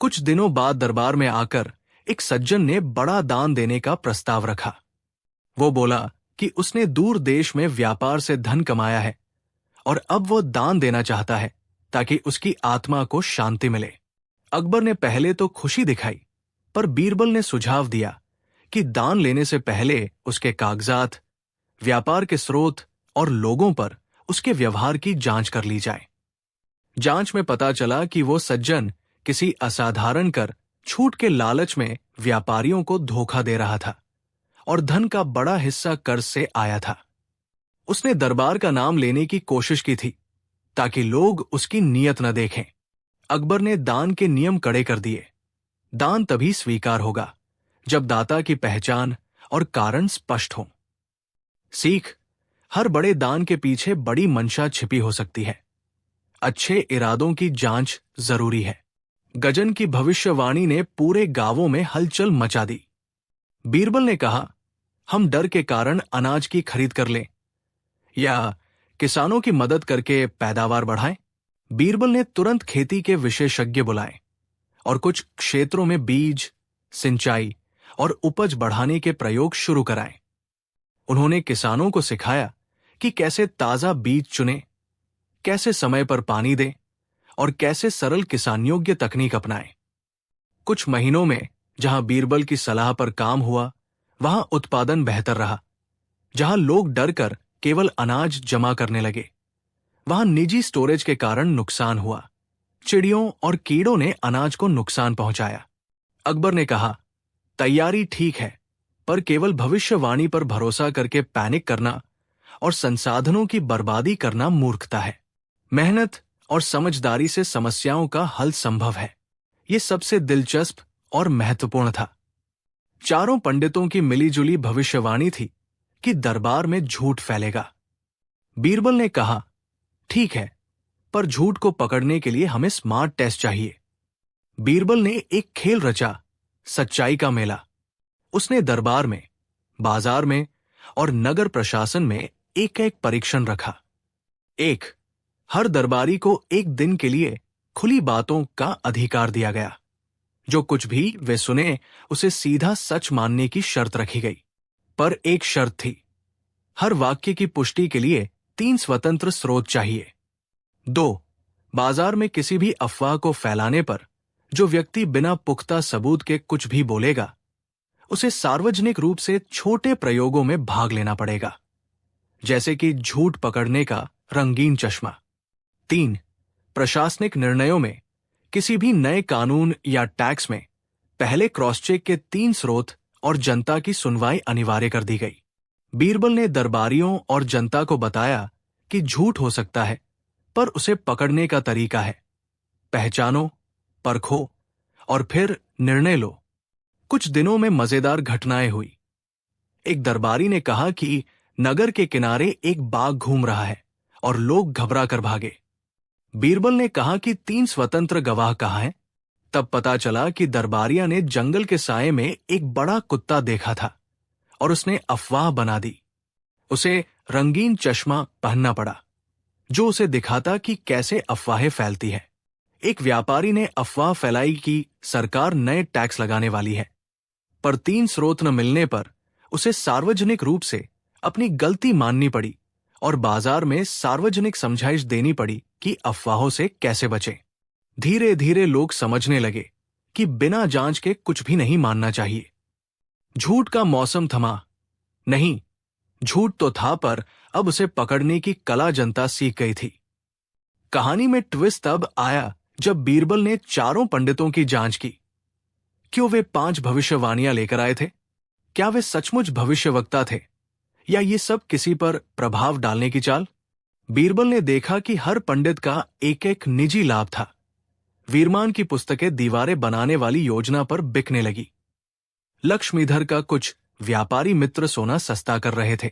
कुछ दिनों बाद दरबार में आकर एक सज्जन ने बड़ा दान देने का प्रस्ताव रखा। वो बोला कि उसने दूर देश में व्यापार से धन कमाया है और अब वो दान देना चाहता है ताकि उसकी आत्मा को शांति मिले। अकबर ने पहले तो खुशी दिखाई, पर बीरबल ने सुझाव दिया कि दान लेने से पहले उसके कागजात, व्यापार के स्रोत और लोगों पर उसके व्यवहार की जांच कर ली जाए। जांच में पता चला कि वो सज्जन किसी असाधारण कर छूट के लालच में व्यापारियों को धोखा दे रहा था और धन का बड़ा हिस्सा कर्ज से आया था। उसने दरबार का नाम लेने की कोशिश की थी ताकि लोग उसकी नीयत न देखें। अकबर ने दान के नियम कड़े कर दिए। दान तभी स्वीकार होगा जब दाता की पहचान और कारण स्पष्ट हों। सीख, हर बड़े दान के पीछे बड़ी मंशा छिपी हो सकती है। अच्छे इरादों की जांच जरूरी है। गजन की भविष्यवाणी ने पूरे गांवों में हलचल मचा दी। बीरबल ने कहा, हम डर के कारण अनाज की खरीद कर लें या किसानों की मदद करके पैदावार बढ़ाएं। बीरबल ने तुरंत खेती के विशेषज्ञ बुलाए और कुछ क्षेत्रों में बीज, सिंचाई और उपज बढ़ाने के प्रयोग शुरू कराए। उन्होंने किसानों को सिखाया कि कैसे ताजा बीज चुनें, कैसे समय पर पानी दें और कैसे सरल किसान योग्य तकनीक अपनाएं। कुछ महीनों में जहां बीरबल की सलाह पर काम हुआ, वहां उत्पादन बेहतर रहा। जहां लोग डरकर केवल अनाज जमा करने लगे, वहां निजी स्टोरेज के कारण नुकसान हुआ। चिड़ियों और कीड़ों ने अनाज को नुकसान पहुंचाया। अकबर ने कहा, तैयारी ठीक है, पर केवल भविष्यवाणी पर भरोसा करके पैनिक करना और संसाधनों की बर्बादी करना मूर्खता है। मेहनत और समझदारी से समस्याओं का हल संभव है। ये सबसे दिलचस्प और महत्वपूर्ण था। चारों पंडितों की मिलीजुली भविष्यवाणी थी कि दरबार में झूठ फैलेगा। बीरबल ने कहा, ठीक है, पर झूठ को पकड़ने के लिए हमें स्मार्ट टेस्ट चाहिए। बीरबल ने एक खेल रचा, सच्चाई का मेला। उसने दरबार में, बाजार में और नगर प्रशासन में एक एक परीक्षण रखा। एक, हर दरबारी को एक दिन के लिए खुली बातों का अधिकार दिया गया। जो कुछ भी वे सुने उसे सीधा सच मानने की शर्त रखी गई। पर एक शर्त थी, हर वाक्य की पुष्टि के लिए 3 स्वतंत्र स्रोत चाहिए। 2, बाजार में किसी भी अफवाह को फैलाने पर जो व्यक्ति बिना पुख्ता सबूत के कुछ भी बोलेगा, उसे सार्वजनिक रूप से छोटे प्रयोगों में भाग लेना पड़ेगा, जैसे कि झूठ पकड़ने का रंगीन चश्मा। 3, प्रशासनिक निर्णयों में, किसी भी नए कानून या टैक्स में पहले क्रॉस चेक के 3 स्रोत और जनता की सुनवाई अनिवार्य कर दी गई। बीरबल ने दरबारियों और जनता को बताया कि झूठ हो सकता है, पर उसे पकड़ने का तरीका है। पहचानो, परखो और फिर निर्णय लो। कुछ दिनों में मजेदार घटनाएं हुई। एक दरबारी ने कहा कि नगर के किनारे एक बाघ घूम रहा है और लोग घबरा कर भागे। बीरबल ने कहा कि 3 स्वतंत्र गवाह कहाँ हैं? तब पता चला कि दरबारिया ने जंगल के साये में एक बड़ा कुत्ता देखा था और उसने अफवाह बना दी। उसे रंगीन चश्मा पहनना पड़ा, जो उसे दिखाता कि कैसे अफवाहें फैलती है। एक व्यापारी ने अफवाह फैलाई कि सरकार नए टैक्स लगाने वाली है, पर 3 स्रोत न मिलने पर उसे सार्वजनिक रूप से अपनी गलती माननी पड़ी और बाजार में सार्वजनिक समझाइश देनी पड़ी कि अफवाहों से कैसे बचें। धीरे धीरे लोग समझने लगे कि बिना जांच के कुछ भी नहीं मानना चाहिए। झूठ का मौसम थमा नहीं, झूठ तो था, पर अब उसे पकड़ने की कला जनता सीख गई थी। कहानी में ट्विस्ट तब आया जब बीरबल ने चारों पंडितों की जांच की। क्यों वे 5 भविष्यवाणियां लेकर आए थे? क्या वे सचमुच भविष्यवक्ता थे या ये सब किसी पर प्रभाव डालने की चाल? बीरबल ने देखा कि हर पंडित का एक एक निजी लाभ था। वीरमान की पुस्तकें दीवारें बनाने वाली योजना पर बिकने लगी। लक्ष्मीधर का कुछ व्यापारी मित्र सोना सस्ता कर रहे थे।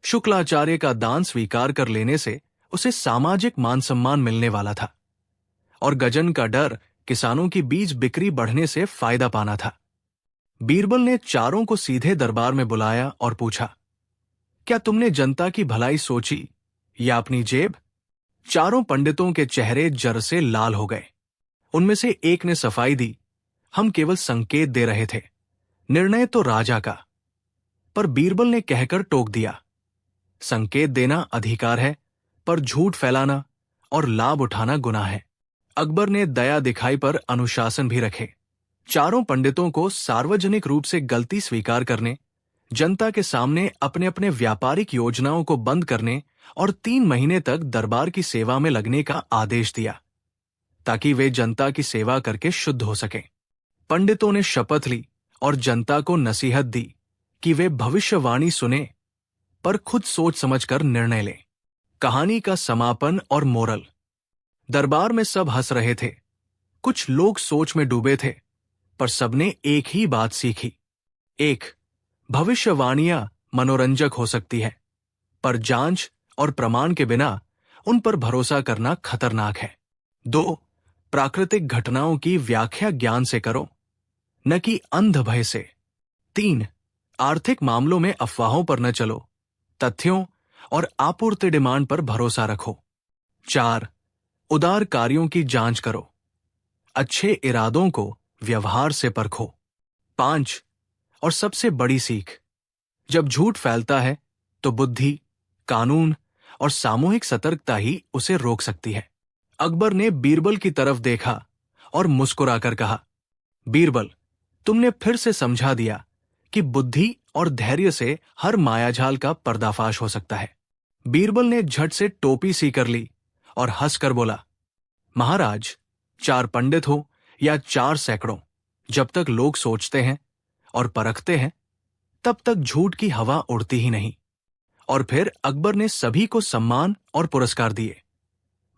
शुक्लाचार्य का दान स्वीकार कर लेने से उसे सामाजिक मान सम्मान मिलने वाला था और गजन का डर किसानों की बीज बिक्री बढ़ने से फायदा पाना था। बीरबल ने चारों को सीधे दरबार में बुलाया और पूछा, क्या तुमने जनता की भलाई सोची या अपनी जेब? चारों पंडितों के चेहरे जर से लाल हो गए। उनमें से एक ने सफाई दी, हम केवल संकेत दे रहे थे, निर्णय तो राजा का। पर बीरबल ने कहकर टोक दिया, संकेत देना अधिकार है, पर झूठ फैलाना और लाभ उठाना गुनाह है। अकबर ने दया दिखाई पर अनुशासन भी रखे। चारों पंडितों को सार्वजनिक रूप से गलती स्वीकार करने, जनता के सामने अपने अपने व्यापारिक योजनाओं को बंद करने और 3 महीने तक दरबार की सेवा में लगने का आदेश दिया, ताकि वे जनता की सेवा करके शुद्ध हो सकें। पंडितों ने शपथ ली और जनता को नसीहत दी कि वे भविष्यवाणी सुने, पर खुद सोच समझकर निर्णय लें। कहानी का समापन और मोरल। दरबार में सब हंस रहे थे। कुछ लोग सोच में डूबे थे, पर सबने एक ही बात सीखी। 1, भविष्यवाणियां मनोरंजक हो सकती है, पर जांच और प्रमाण के बिना उन पर भरोसा करना खतरनाक है। 2, प्राकृतिक घटनाओं की व्याख्या ज्ञान से करो, न कि अंध भय से। 3, आर्थिक मामलों में अफवाहों पर न चलो, तथ्यों और आपूर्ति डिमांड पर भरोसा रखो। 4, उदार कार्यों की जांच करो, अच्छे इरादों को व्यवहार से परखो। 5, और सबसे बड़ी सीख, जब झूठ फैलता है तो बुद्धि, कानून और सामूहिक सतर्कता ही उसे रोक सकती है। अकबर ने बीरबल की तरफ देखा और मुस्कुराकर कहा, बीरबल, तुमने फिर से समझा दिया कि बुद्धि और धैर्य से हर मायाजाल का पर्दाफाश हो सकता है। बीरबल ने झट से टोपी सी कर ली और हंसकर बोला, महाराज, 4 पंडित हो या 4 सैकड़ों, जब तक लोग सोचते हैं और परखते हैं, तब तक झूठ की हवा उड़ती ही नहीं। और फिर अकबर ने सभी को सम्मान और पुरस्कार दिए।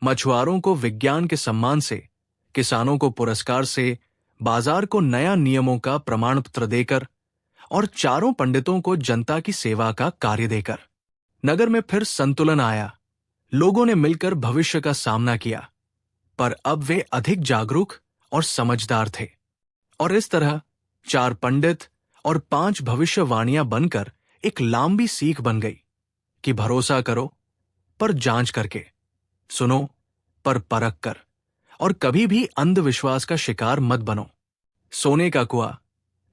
मछुआरों को विज्ञान के सम्मान से, किसानों को पुरस्कार से, बाजार को नया नियमों का प्रमाण पत्र देकर और चारों पंडितों को जनता की सेवा का कार्य देकर नगर में फिर संतुलन आया। लोगों ने मिलकर भविष्य का सामना किया, पर अब वे अधिक जागरूक और समझदार थे। और इस तरह 4 पंडित और 5 भविष्यवाणियां बनकर एक लंबी सीख बन गई कि भरोसा करो पर जांच करके, सुनो पर परख कर, और कभी भी अंधविश्वास का शिकार मत बनो। सोने का कुआं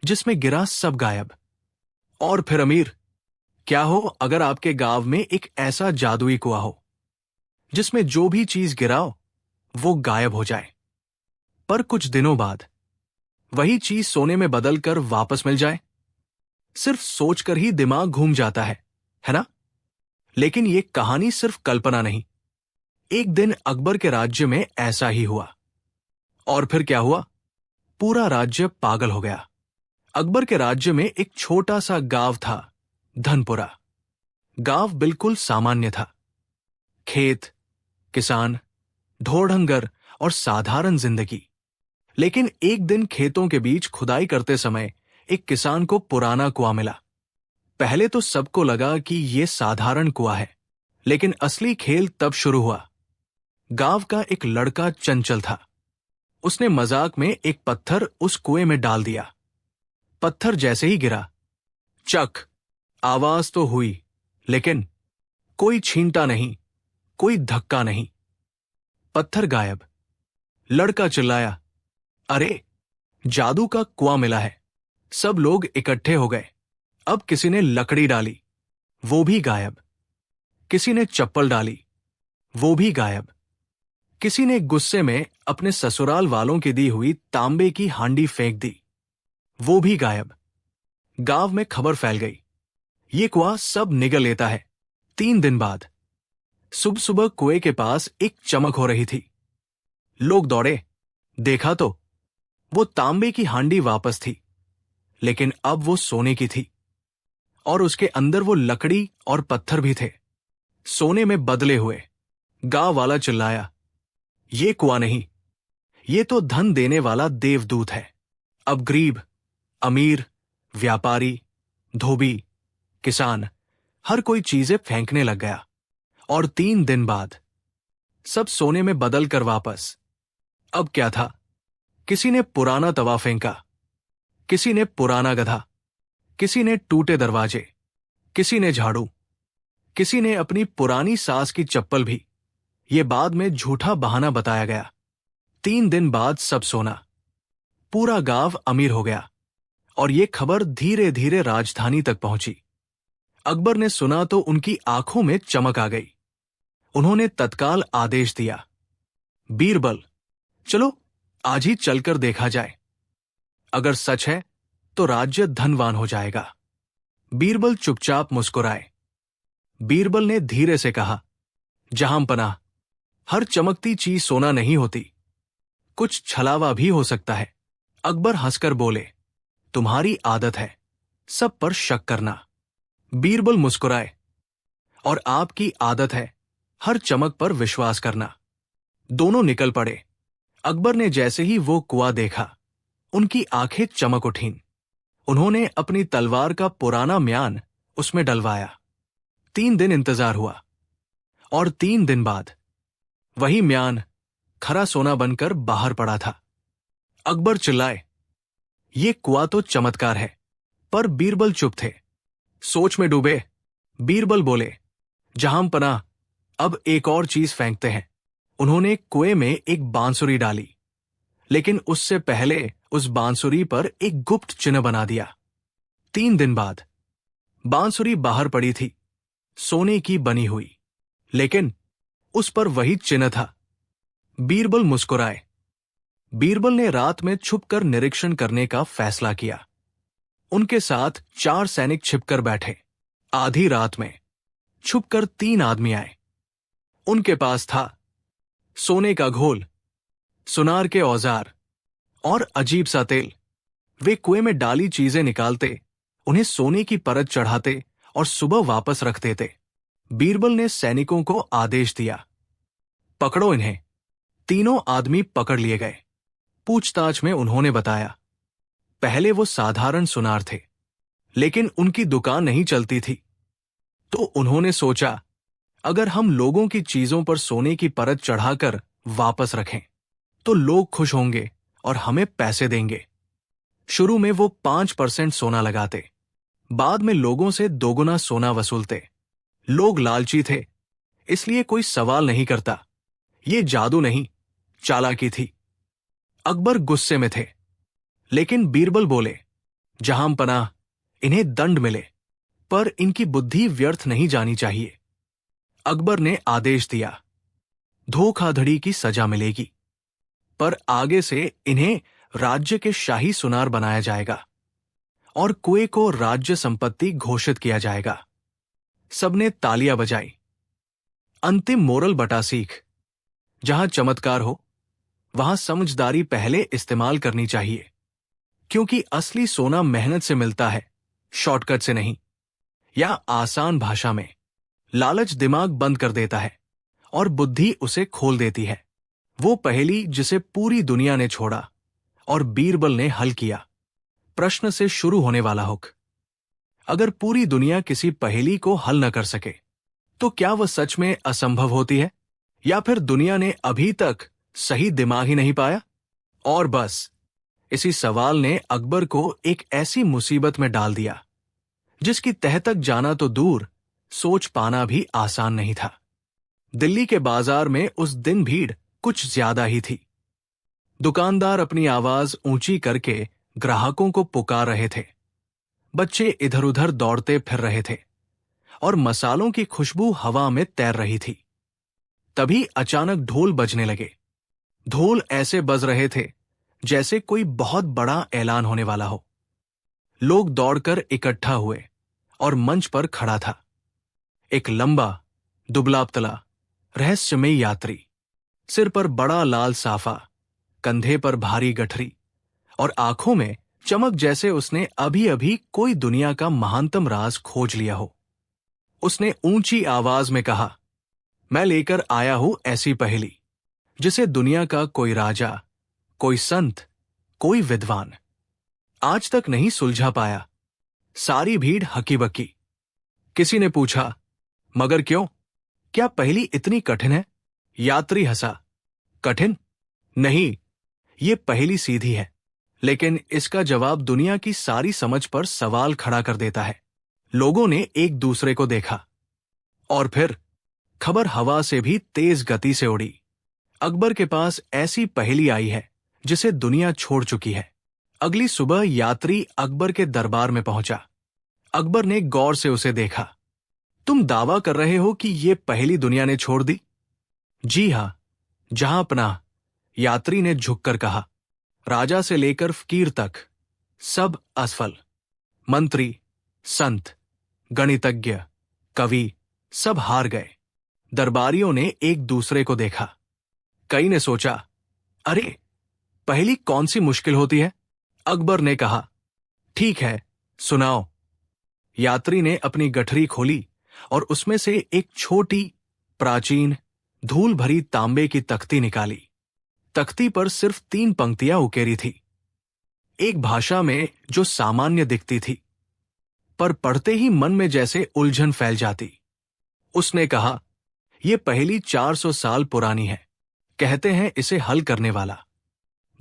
जिसमें गिरा सब गायब। और फिर अमीर, क्या हो अगर आपके गांव में एक ऐसा जादुई कुआं हो जिसमें जो भी चीज गिराओ वो गायब हो जाए, पर कुछ दिनों बाद वही चीज सोने में बदलकर वापस मिल जाए। सिर्फ सोचकर ही दिमाग घूम जाता है ना? लेकिन ये कहानी सिर्फ कल्पना नहीं। एक दिन अकबर के राज्य में ऐसा ही हुआ। और फिर क्या हुआ? पूरा राज्य पागल हो गया। अकबर के राज्य में एक छोटा सा गांव था, धनपुरा। गांव बिल्कुल सामान्य था। खेत, किसान, ढोर-ढंगर और साधारण जिंदगी। लेकिन एक दिन खेतों के बीच खुदाई करते समय एक किसान को पुराना कुआं मिला। पहले तो सबको लगा कि यह साधारण कुआं है, लेकिन असली खेल तब शुरू हुआ। गांव का एक लड़का चंचल था। उसने मजाक में एक पत्थर उस कुएं में डाल दिया। पत्थर जैसे ही गिरा, चक, आवाज तो हुई, लेकिन कोई छींटा नहीं, कोई धक्का नहीं। पत्थर गायब। लड़का चिल्लाया, अरे, जादू का कुआं मिला है। सब लोग इकट्ठे हो गए। अब किसी ने लकड़ी डाली, वो भी गायब। किसी ने चप्पल डाली, वो भी गायब। किसी ने गुस्से में अपने ससुराल वालों की दी हुई तांबे की हांडी फेंक दी, वो भी गायब। गांव में खबर फैल गई, ये कुआं सब निगल लेता है। 3 दिन बाद सुबह सुबह कुएं के पास एक चमक हो रही थी। लोग दौड़े, देखा तो वो तांबे की हांडी वापस थी, लेकिन अब वो सोने की थी, और उसके अंदर वो लकड़ी और पत्थर भी थे, सोने में बदले हुए। गांव वाला चिल्लाया, ये कुआं नहीं, ये तो धन देने वाला देवदूत है। अब गरीब, अमीर, व्यापारी, धोबी, किसान, हर कोई चीजें फेंकने लग गया। और 3 दिन बाद सब सोने में बदल कर वापस। अब क्या था? किसी ने पुराना तवा फेंका, किसी ने पुराना गधा, किसी ने टूटे दरवाजे, किसी ने झाड़ू, किसी ने अपनी पुरानी सास की चप्पल भी। ये बाद में झूठा बहाना बताया गया। 3 दिन बाद सब सोना। पूरा गांव अमीर हो गया, और ये खबर धीरे धीरे राजधानी तक पहुंची। अकबर ने सुना तो उनकी आंखों में चमक आ गई। उन्होंने तत्काल आदेश दिया, बीरबल, चलो आज ही चलकर देखा जाए। अगर सच है तो राज्य धनवान हो जाएगा। बीरबल चुपचाप मुस्कुराए। बीरबल ने धीरे से कहा, जहांपनाह, हर चमकती चीज सोना नहीं होती, कुछ छलावा भी हो सकता है। अकबर हंसकर बोले, तुम्हारी आदत है सब पर शक करना। बीरबल मुस्कुराए, और आपकी आदत है हर चमक पर विश्वास करना। दोनों निकल पड़े। अकबर ने जैसे ही वो कुआं देखा, उनकी आंखें चमक उठीं। उन्होंने अपनी तलवार का पुराना म्यान उसमें डलवाया। 3 दिन इंतजार हुआ, और 3 दिन बाद वही म्यान खरा सोना बनकर बाहर पड़ा था। अकबर चिल्लाए, ये कुआं तो चमत्कार है। पर बीरबल चुप थे, सोच में डूबे। बीरबल बोले, जहांपनाह, अब एक और चीज फेंकते हैं। उन्होंने कुएं में एक बांसुरी डाली, लेकिन उससे पहले उस बांसुरी पर एक गुप्त चिन्ह बना दिया। 3 दिन बाद बांसुरी बाहर पड़ी थी, सोने की बनी हुई, लेकिन उस पर वही चिन्ह था। बीरबल मुस्कुराए। बीरबल ने रात में छुपकर निरीक्षण करने का फैसला किया। उनके साथ 4 सैनिक छिपकर बैठे। आधी रात में छुपकर 3 आदमी आए। उनके पास था सोने का घोल, सुनार के औजार और अजीब सा तेल। वे कुएं में डाली चीजें निकालते, उन्हें सोने की परत चढ़ाते और सुबह वापस रख देते। बीरबल ने सैनिकों को आदेश दिया, पकड़ो इन्हें। तीनों आदमी पकड़ लिए गए। पूछताछ में उन्होंने बताया, पहले वो साधारण सुनार थे, लेकिन उनकी दुकान नहीं चलती थी। तो उन्होंने सोचा, अगर हम लोगों की चीजों पर सोने की परत चढ़ाकर वापस रखें तो लोग खुश होंगे और हमें पैसे देंगे। शुरू में वो 5% सोना लगाते, बाद में लोगों से दोगुना सोना वसूलते। लोग लालची थे, इसलिए कोई सवाल नहीं करता। ये जादू नहीं, चालाकी थी। अकबर गुस्से में थे, लेकिन बीरबल बोले, जहां पनाह, इन्हें दंड मिले, पर इनकी बुद्धि व्यर्थ नहीं जानी चाहिए। अकबर ने आदेश दिया, धोखाधड़ी की सजा मिलेगी, पर आगे से इन्हें राज्य के शाही सुनार बनाया जाएगा और कुएं को राज्य संपत्ति घोषित किया जाएगा। सबने तालियां बजाई। अंतिम मोरल बटा सीख, जहां चमत्कार हो वहां समझदारी पहले इस्तेमाल करनी चाहिए, क्योंकि असली सोना मेहनत से मिलता है, शॉर्टकट से नहीं। या आसान भाषा में, लालच दिमाग बंद कर देता है और बुद्धि उसे खोल देती है। वो पहेली जिसे पूरी दुनिया ने छोड़ा और बीरबल ने हल किया। प्रश्न से शुरू होने वाला हुक। अगर पूरी दुनिया किसी पहेली को हल न कर सके तो क्या वह सच में असंभव होती है, या फिर दुनिया ने अभी तक सही दिमाग ही नहीं पाया? और बस इसी सवाल ने अकबर को एक ऐसी मुसीबत में डाल दिया जिसकी तह तक जाना तो दूर, सोच पाना भी आसान नहीं था। दिल्ली के बाजार में उस दिन भीड़ कुछ ज्यादा ही थी। दुकानदार अपनी आवाज ऊंची करके ग्राहकों को पुकार रहे थे। बच्चे इधर उधर दौड़ते फिर रहे थे और मसालों की खुशबू हवा में तैर रही थी। तभी अचानक ढोल बजने लगे। ढोल ऐसे बज रहे थे जैसे कोई बहुत बड़ा ऐलान होने वाला हो। लोग दौड़कर इकट्ठा हुए और मंच पर खड़ा था एक लंबा, दुबला-पतला, रहस्यमयी यात्री। सिर पर बड़ा लाल साफा, कंधे पर भारी गठरी और आंखों में चमक, जैसे उसने अभी अभी कोई दुनिया का महानतम राज खोज लिया हो। उसने ऊंची आवाज में कहा, मैं लेकर आया हूं ऐसी पहेली जिसे दुनिया का कोई राजा, कोई संत, कोई विद्वान आज तक नहीं सुलझा पाया। सारी भीड़ हकी बकी। किसी ने पूछा, मगर क्यों? क्या पहेली इतनी कठिन है? यात्री हंसा, कठिन नहीं, ये पहेली सीधी है, लेकिन इसका जवाब दुनिया की सारी समझ पर सवाल खड़ा कर देता है। लोगों ने एक दूसरे को देखा और फिर खबर हवा से भी तेज गति से उड़ी। अकबर के पास ऐसी पहेली आई है जिसे दुनिया छोड़ चुकी है। अगली सुबह यात्री अकबर के दरबार में पहुंचा। अकबर ने गौर से उसे देखा। तुम दावा कर रहे हो कि ये पहेली दुनिया ने छोड़ दी? जी हां, जहां पनाह, यात्री ने झुककर कहा। राजा से लेकर फकीर तक सब असफल। मंत्री, संत, गणितज्ञ, कवि सब हार गए। दरबारियों ने एक दूसरे को देखा। कई ने सोचा, अरे पहेली कौन सी मुश्किल होती है? अकबर ने कहा, ठीक है, सुनाओ। यात्री ने अपनी गठरी खोली और उसमें से एक छोटी, प्राचीन, धूल भरी तांबे की तख्ती निकाली। तख्ती पर सिर्फ 3 पंक्तियां उकेरी थी, एक भाषा में जो सामान्य दिखती थी, पर पढ़ते ही मन में जैसे उलझन फैल जाती। उसने कहा, यह पहेली 400 साल पुरानी है। कहते हैं इसे हल करने वाला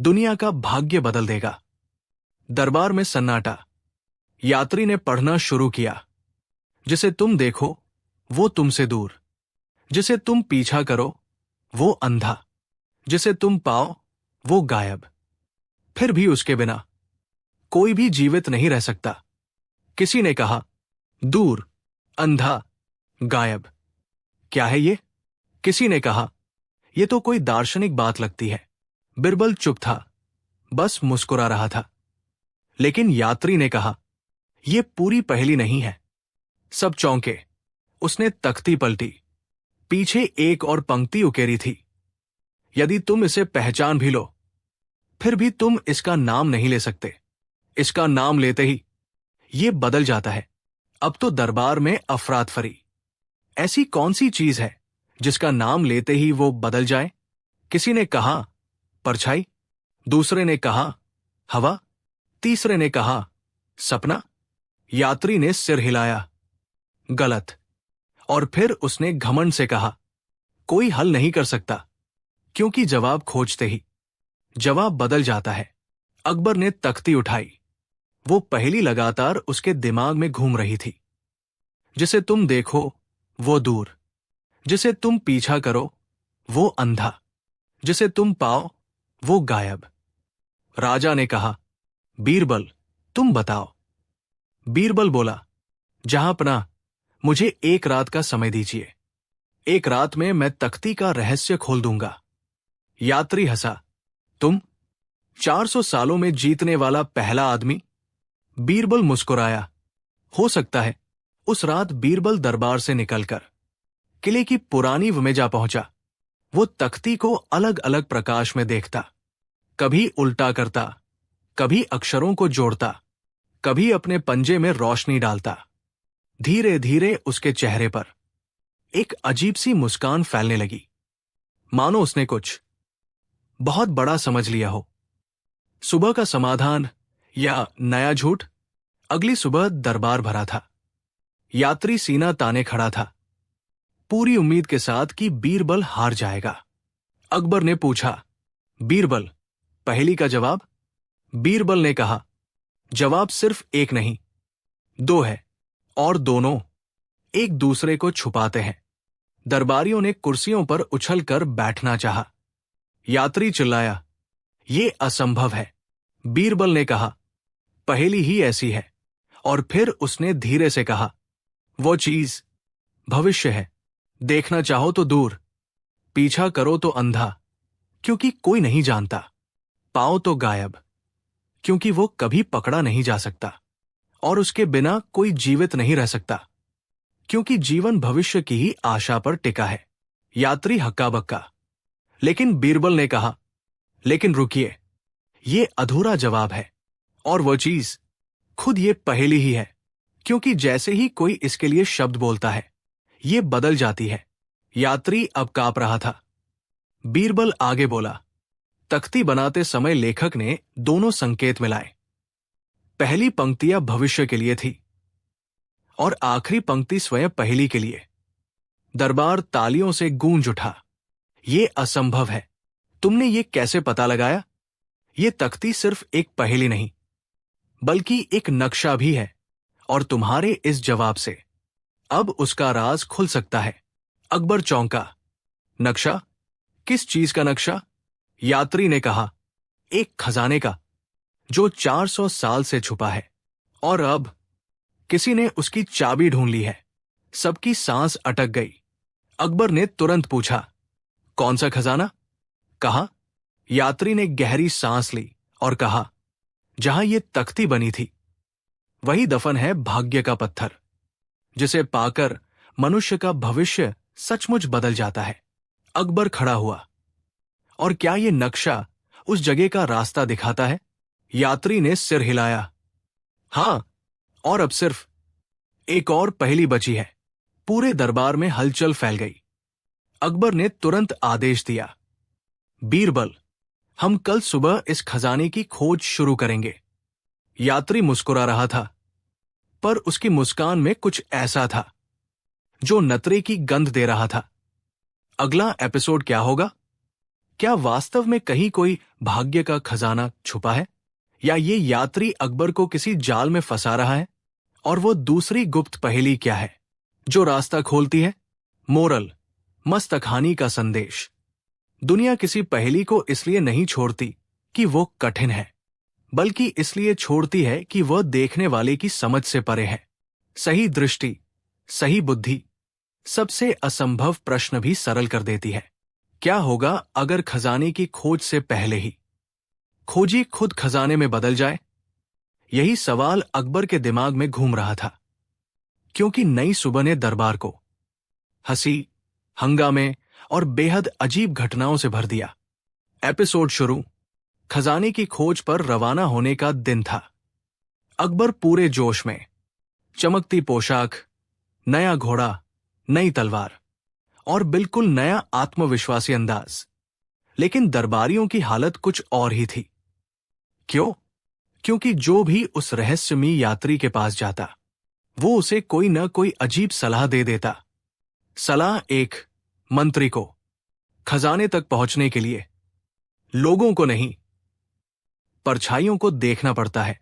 दुनिया का भाग्य बदल देगा। दरबार में सन्नाटा। यात्री ने पढ़ना शुरू किया। जिसे तुम देखो वो तुमसे दूर, जिसे तुम पीछा करो वो अंधा, जिसे तुम पाओ वो गायब, फिर भी उसके बिना कोई भी जीवित नहीं रह सकता। किसी ने कहा, दूर, अंधा, गायब, क्या है ये? किसी ने कहा, ये तो कोई दार्शनिक बात लगती है। बिरबल चुप था, बस मुस्कुरा रहा था। लेकिन यात्री ने कहा, यह पूरी पहेली नहीं है। सब चौंके। उसने तख्ती पलटी। पीछे एक और पंक्ति उकेरी थी। यदि तुम इसे पहचान भी लो, फिर भी तुम इसका नाम नहीं ले सकते। इसका नाम लेते ही ये बदल जाता है। अब तो दरबार में अफरातफरी। ऐसी कौन सी चीज है जिसका नाम लेते ही वो बदल जाए? किसी ने कहा परछाई, दूसरे ने कहा हवा, तीसरे ने कहा सपना। यात्री ने सिर हिलाया, गलत। और फिर उसने घमंड से कहा, कोई हल नहीं कर सकता, क्योंकि जवाब खोजते ही जवाब बदल जाता है। अकबर ने तख्ती उठाई। वो पहेली लगातार उसके दिमाग में घूम रही थी। जिसे तुम देखो वो दूर, जिसे तुम पीछा करो वो अंधा, जिसे तुम पाओ वो गायब। राजा ने कहा, बीरबल तुम बताओ। बीरबल बोला, जहांपनाह, मुझे एक रात का समय दीजिए। एक रात में मैं तख्ती का रहस्य खोल दूंगा। यात्री हंसा, तुम 400 सालों में जीतने वाला पहला आदमी? बीरबल मुस्कुराया, हो सकता है। उस रात बीरबल दरबार से निकलकर किले की पुरानी में जा पहुंचा। वो तख्ती को अलग अलग प्रकाश में देखता, कभी उल्टा करता, कभी अक्षरों को जोड़ता, कभी अपने पंजे में रोशनी डालता। धीरे धीरे उसके चेहरे पर एक अजीब सी मुस्कान फैलने लगी, मानो उसने कुछ बहुत बड़ा समझ लिया हो। सुबह का समाधान या नया झूठ? अगली सुबह दरबार भरा था। यात्री सीना ताने खड़ा था, पूरी उम्मीद के साथ कि बीरबल हार जाएगा। अकबर ने पूछा, बीरबल, पहेली का जवाब? बीरबल ने कहा, जवाब सिर्फ एक नहीं, दो है, और दोनों एक दूसरे को छुपाते हैं। दरबारियों ने कुर्सियों पर उछलकर बैठना चाहा। यात्री चिल्लाया, ये असंभव है। बीरबल ने कहा, पहेली ही ऐसी है। और फिर उसने धीरे से कहा, वो चीज भविष्य है। देखना चाहो तो दूर, पीछा करो तो अंधा, क्योंकि कोई नहीं जानता। पाओ तो गायब, क्योंकि वो कभी पकड़ा नहीं जा सकता। और उसके बिना कोई जीवित नहीं रह सकता, क्योंकि जीवन भविष्य की ही आशा पर टिका है। यात्री हक्का बक्का। लेकिन बीरबल ने कहा, लेकिन रुकिए, ये अधूरा जवाब है। और वो चीज खुद ये पहेली ही है, क्योंकि जैसे ही कोई इसके लिए शब्द बोलता है, ये बदल जाती है। यात्री अब कांप रहा था। बीरबल आगे बोला, तख्ती बनाते समय लेखक ने दोनों संकेत मिलाए। पहली पंक्तियां भविष्य के लिए थी और आखिरी पंक्ति स्वयं पहेली के लिए। दरबार तालियों से गूंज उठा। ये असंभव है, तुमने ये कैसे पता लगाया? ये तख्ती सिर्फ एक पहेली नहीं, बल्कि एक नक्शा भी है, और तुम्हारे इस जवाब से अब उसका राज खुल सकता है। अकबर चौंका। नक्शा? किस चीज का नक्शा? यात्री ने कहा, एक खजाने का, जो 400 साल से छुपा है, और अब किसी ने उसकी चाबी ढूंढ ली है। सबकी सांस अटक गई। अकबर ने तुरंत पूछा, कौन सा खजाना? कहा। यात्री ने गहरी सांस ली और कहा, जहां ये तख्ती बनी थी, वही दफन है भाग्य का पत्थर, जिसे पाकर मनुष्य का भविष्य सचमुच बदल जाता है। अकबर खड़ा हुआ। और क्या ये नक्शा उस जगह का रास्ता दिखाता है? यात्री ने सिर हिलाया। हां, और अब सिर्फ एक और पहेली बची है। पूरे दरबार में हलचल फैल गई। अकबर ने तुरंत आदेश दिया, बीरबल, हम कल सुबह इस खजाने की खोज शुरू करेंगे। यात्री मुस्कुरा रहा था, पर उसकी मुस्कान में कुछ ऐसा था जो नतरे की गंध दे रहा था। अगला एपिसोड क्या होगा? क्या वास्तव में कहीं कोई भाग्य का खजाना छुपा है, या ये यात्री अकबर को किसी जाल में फंसा रहा है? और वो दूसरी गुप्त पहेली क्या है जो रास्ता खोलती है? मोरल, मस्तकहानी का संदेश। दुनिया किसी पहेली को इसलिए नहीं छोड़ती कि वो कठिन है, बल्कि इसलिए छोड़ती है कि वह देखने वाले की समझ से परे है। सही दृष्टि, सही बुद्धि सबसे असंभव प्रश्न भी सरल कर देती है। क्या होगा अगर खजाने की खोज से पहले ही खोजी खुद खजाने में बदल जाए? यही सवाल अकबर के दिमाग में घूम रहा था, क्योंकि नई सुबह ने दरबार को हंसी, हंगामे और बेहद अजीब घटनाओं से भर दिया। एपिसोड शुरू खजाने की खोज पर रवाना होने का दिन था। अकबर पूरे जोश में, चमकती पोशाक, नया घोड़ा, नई तलवार, और बिल्कुल नया आत्मविश्वासी अंदाज। लेकिन दरबारियों की हालत कुछ और ही थी। क्यों? क्योंकि जो भी उस रहस्यमयी यात्री के पास जाता, वो उसे कोई न कोई अजीब सलाह दे देता। सलाह एक, मंत्री को खजाने तक पहुंचने के लिए लोगों को नहीं, परछाइयों को देखना पड़ता है।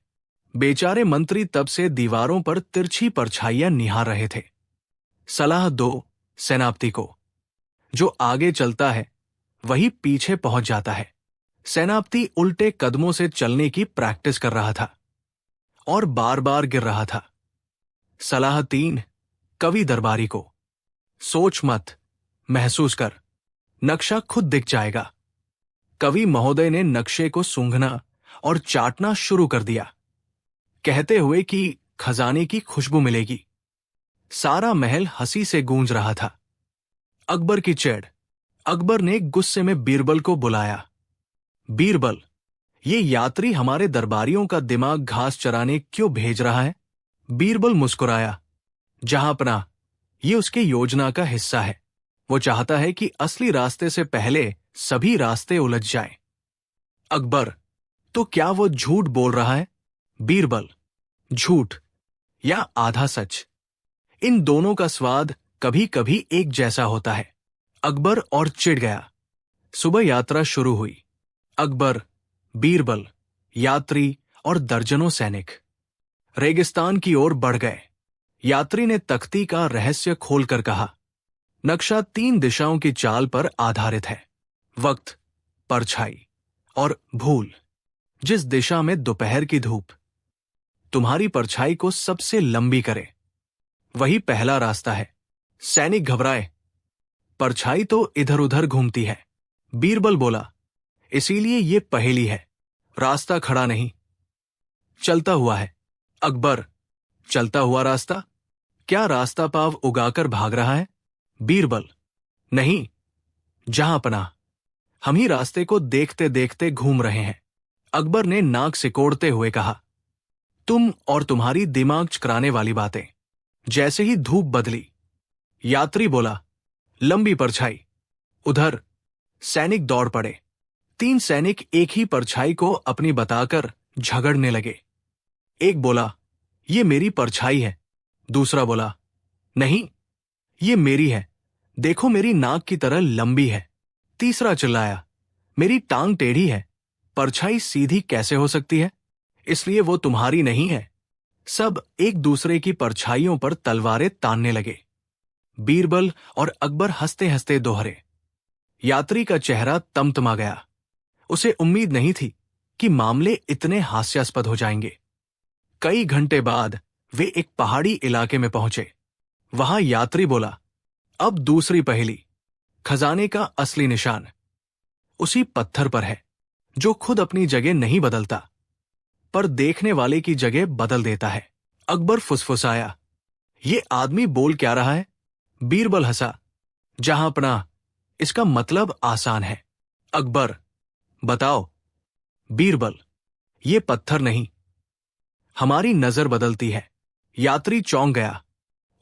बेचारे मंत्री तब से दीवारों पर तिरछी परछाइयां निहार रहे थे। सलाह दो, सेनापति को जो आगे चलता है वही पीछे पहुंच जाता है। सेनापति उल्टे कदमों से चलने की प्रैक्टिस कर रहा था और बार बार गिर रहा था। सलाह तीन, कवि दरबारी को सोच मत, महसूस कर, नक्शा खुद दिख जाएगा। कवि महोदय ने नक्शे को सूंघना और चाटना शुरू कर दिया, कहते हुए कि खजाने की खुशबू मिलेगी। सारा महल हंसी से गूंज रहा था। अकबर की चिढ़। अकबर ने गुस्से में बीरबल को बुलाया। बीरबल, ये यात्री हमारे दरबारियों का दिमाग घास चराने क्यों भेज रहा है? बीरबल मुस्कुराया। जहांपनाह, ये उसके योजना का हिस्सा है। वो चाहता है कि असली रास्ते से पहले सभी रास्ते उलझ जाएं। अकबर, तो क्या वो झूठ बोल रहा है? बीरबल, झूठ या आधा सच, इन दोनों का स्वाद कभी कभी एक जैसा होता है। अकबर और चिढ़ गया। सुबह यात्रा शुरू हुई। अकबर, बीरबल, यात्री और दर्जनों सैनिक रेगिस्तान की ओर बढ़ गए। यात्री ने तख्ती का रहस्य खोलकर कहा, नक्शा 3 दिशाओं की चाल पर आधारित है, वक्त, परछाई और भूल। जिस दिशा में दोपहर की धूप तुम्हारी परछाई को सबसे लंबी करे, वही पहला रास्ता है। सैनिक घबराए। परछाई तो इधर उधर घूमती है। बीरबल बोला, इसीलिए ये पहेली है, रास्ता खड़ा नहीं, चलता हुआ है। अकबर, चलता हुआ रास्ता? क्या रास्ता पाव उगाकर भाग रहा है? बीरबल, नहीं, जहांपनाह, हम ही रास्ते को देखते देखते घूम रहे हैं। अकबर ने नाक सिकोड़ते हुए कहा, तुम और तुम्हारी दिमाग चकराने वाली बातें। जैसे ही धूप बदली, यात्री बोला, लंबी परछाई उधर। सैनिक दौड़ पड़े। 3 सैनिक एक ही परछाई को अपनी बताकर झगड़ने लगे। एक बोला, ये मेरी परछाई है। दूसरा बोला, नहीं, ये मेरी है, देखो मेरी नाक की तरह लंबी है। तीसरा चिल्लाया, मेरी टांग टेढ़ी है, परछाई सीधी कैसे हो सकती है? इसलिए वो तुम्हारी नहीं है। सब एक दूसरे की परछाइयों पर तलवारें तानने लगे। बीरबल और अकबर हंसते हंसते दोहरे। यात्री का चेहरा तमतमा गया। उसे उम्मीद नहीं थी कि मामले इतने हास्यास्पद हो जाएंगे। कई घंटे बाद वे एक पहाड़ी इलाके में पहुंचे। वहां यात्री बोला, अब दूसरी पहेली, खजाने का असली निशान उसी पत्थर पर है जो खुद अपनी जगह नहीं बदलता, पर देखने वाले की जगह बदल देता है। अकबर फुसफुसाया, ये आदमी बोल क्या रहा है? बीरबल हंसा, जहांपनाह, इसका मतलब आसान है। अकबर, बताओ। बीरबल, ये पत्थर नहीं, हमारी नजर बदलती है। यात्री चौंक गया।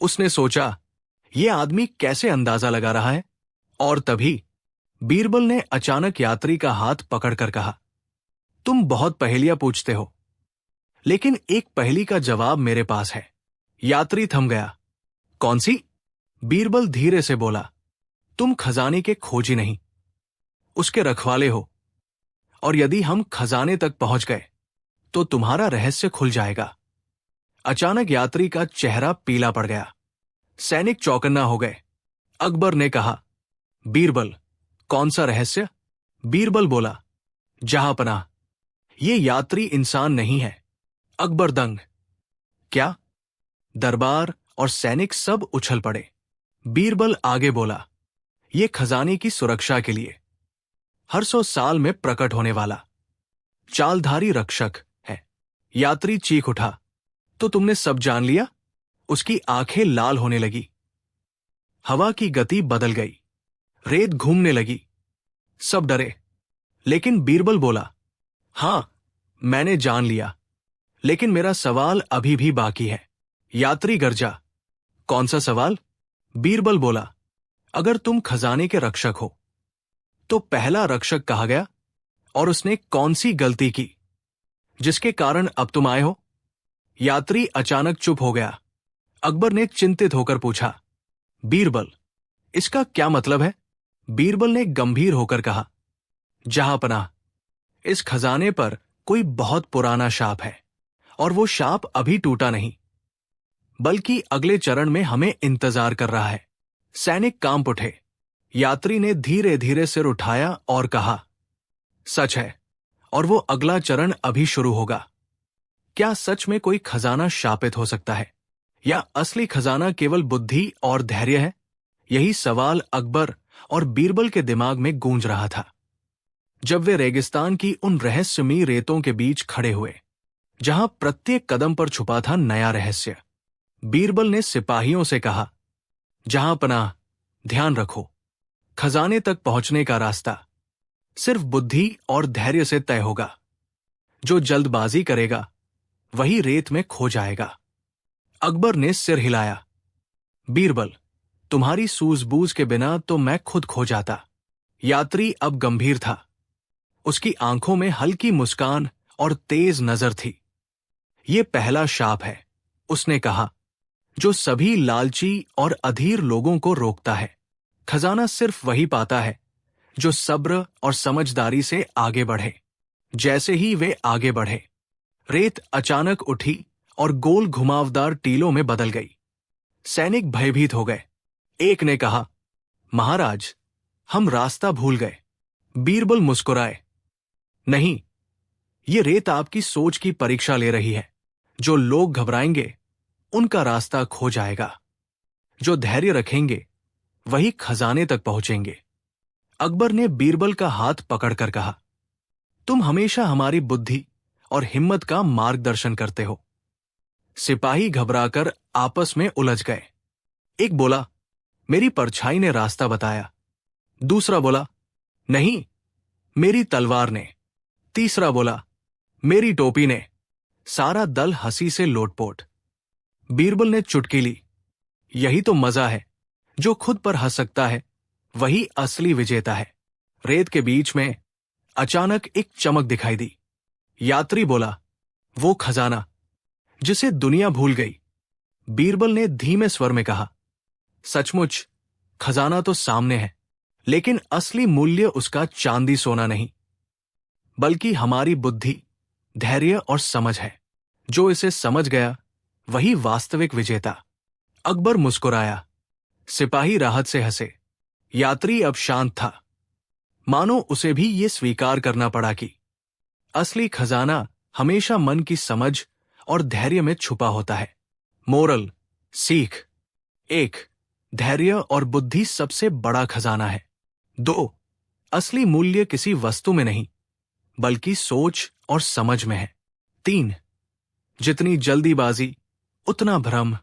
उसने सोचा, ये आदमी कैसे अंदाजा लगा रहा है? और तभी बीरबल ने अचानक यात्री का हाथ पकड़कर कहा, तुम बहुत पहेलियां पूछते हो, लेकिन एक पहेली का जवाब मेरे पास है। यात्री थम गया। कौन सी? बीरबल धीरे से बोला, तुम खजाने के खोजी नहीं, उसके रखवाले हो, और यदि हम खजाने तक पहुंच गए तो तुम्हारा रहस्य खुल जाएगा। अचानक यात्री का चेहरा पीला पड़ गया। सैनिक चौकन्ना हो गए। अकबर ने कहा, बीरबल, कौन सा रहस्य? बीरबल बोला, जहांपनाह, ये यात्री इंसान नहीं है। अकबर दंग। क्या? दरबार और सैनिक सब उछल पड़े। बीरबल आगे बोला, ये खजाने की सुरक्षा के लिए हर 100 साल में प्रकट होने वाला चालधारी रक्षक है। यात्री चीख उठा, तो तुमने सब जान लिया? उसकी आंखें लाल होने लगी। हवा की गति बदल गई। रेत घूमने लगी। सब डरे, लेकिन बीरबल बोला, हां, मैंने जान लिया, लेकिन मेरा सवाल अभी भी बाकी है। यात्री गरजा, कौन सा सवाल? बीरबल बोला, अगर तुम खजाने के रक्षक हो तो पहला रक्षक कहा गया और उसने कौन सी गलती की जिसके कारण अब तुम आए हो? यात्री अचानक चुप हो गया। अकबर ने चिंतित होकर पूछा, बीरबल, इसका क्या मतलब है? बीरबल ने गंभीर होकर कहा, जहांपनाह, इस खजाने पर कोई बहुत पुराना शाप है और वो शाप अभी टूटा नहीं, बल्कि अगले चरण में हमें इंतजार कर रहा है। सैनिक कांप उठे। यात्री ने धीरे धीरे सिर उठाया और कहा, सच है, और वो अगला चरण अभी शुरू होगा। क्या सच में कोई खजाना शापित हो सकता है, या असली खजाना केवल बुद्धि और धैर्य है? यही सवाल अकबर और बीरबल के दिमाग में गूंज रहा था जब वे रेगिस्तान की उन रहस्यमयी रेतों के बीच खड़े हुए, जहां प्रत्येक कदम पर छुपा था नया रहस्य। बीरबल ने सिपाहियों से कहा, जहांपनाह, ध्यान रखो, खजाने तक पहुंचने का रास्ता सिर्फ बुद्धि और धैर्य से तय होगा। जो जल्दबाजी करेगा वही रेत में खो जाएगा। अकबर ने सिर हिलाया। बीरबल, तुम्हारी सूझबूझ के बिना तो मैं खुद खो जाता। यात्री अब गंभीर था। उसकी आंखों में हल्की मुस्कान और तेज नजर थी। ये पहला शाप है, उसने कहा, जो सभी लालची और अधीर लोगों को रोकता है। खजाना सिर्फ वही पाता है जो सब्र और समझदारी से आगे बढ़े। जैसे ही वे आगे बढ़े, रेत अचानक उठी और गोल घुमावदार टीलों में बदल गई। सैनिक भयभीत हो गए। एक ने कहा, महाराज, हम रास्ता भूल गए। बीरबल मुस्कुराए, नहीं, ये रेत आपकी सोच की परीक्षा ले रही है। जो लोग घबराएंगे उनका रास्ता खो जाएगा, जो धैर्य रखेंगे वही खजाने तक पहुंचेंगे। अकबर ने बीरबल का हाथ पकड़कर कहा, तुम हमेशा हमारी बुद्धि और हिम्मत का मार्गदर्शन करते हो। सिपाही घबराकर आपस में उलझ गए। एक बोला, मेरी परछाई ने रास्ता बताया। दूसरा बोला, नहीं, मेरी तलवार ने। तीसरा बोला, मेरी टोपी ने। सारा दल हंसी से लोटपोट। बीरबल ने चुटकी ली। यही तो मजा है, जो खुद पर हंस सकता है वही असली विजेता है। रेत के बीच में अचानक एक चमक दिखाई दी। यात्री बोला, वो खजाना जिसे दुनिया भूल गई। बीरबल ने धीमे स्वर में कहा, सचमुच खजाना तो सामने है, लेकिन असली मूल्य उसका चांदी सोना नहीं, बल्कि हमारी बुद्धि, धैर्य और समझ है। जो इसे समझ गया वही वास्तविक विजेता। अकबर मुस्कुराया। सिपाही राहत से हंसे। यात्री अब शांत था, मानो उसे भी ये स्वीकार करना पड़ा कि असली खजाना हमेशा मन की समझ और धैर्य में छुपा होता है। मोरल, सीख: 1. धैर्य और बुद्धि सबसे बड़ा खजाना है। 2. असली मूल्य किसी वस्तु में नहीं, बल्कि सोच और समझ में है। 3. जितनी जल्दीबाजी उतना भ्रम,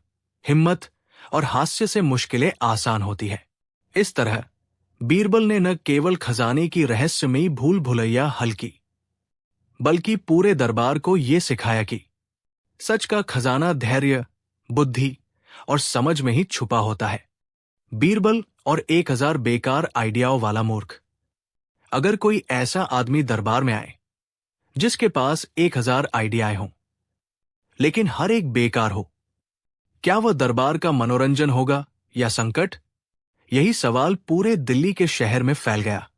हिम्मत और हास्य से मुश्किलें आसान होती है। इस तरह बीरबल ने न केवल खजाने की रहस्यमयी भूल भुलैया हल की, बल्कि पूरे दरबार को यह सिखाया कि सच का खजाना धैर्य, बुद्धि और समझ में ही छुपा होता है। बीरबल और 1000 बेकार आइडियाओं वाला मूर्ख। अगर कोई ऐसा आदमी दरबार में आए जिसके पास 1000 आइडियाएं हों, लेकिन हर एक बेकार हो, क्या वह दरबार का मनोरंजन होगा या संकट? यही सवाल पूरे दिल्ली के शहर में फैल गया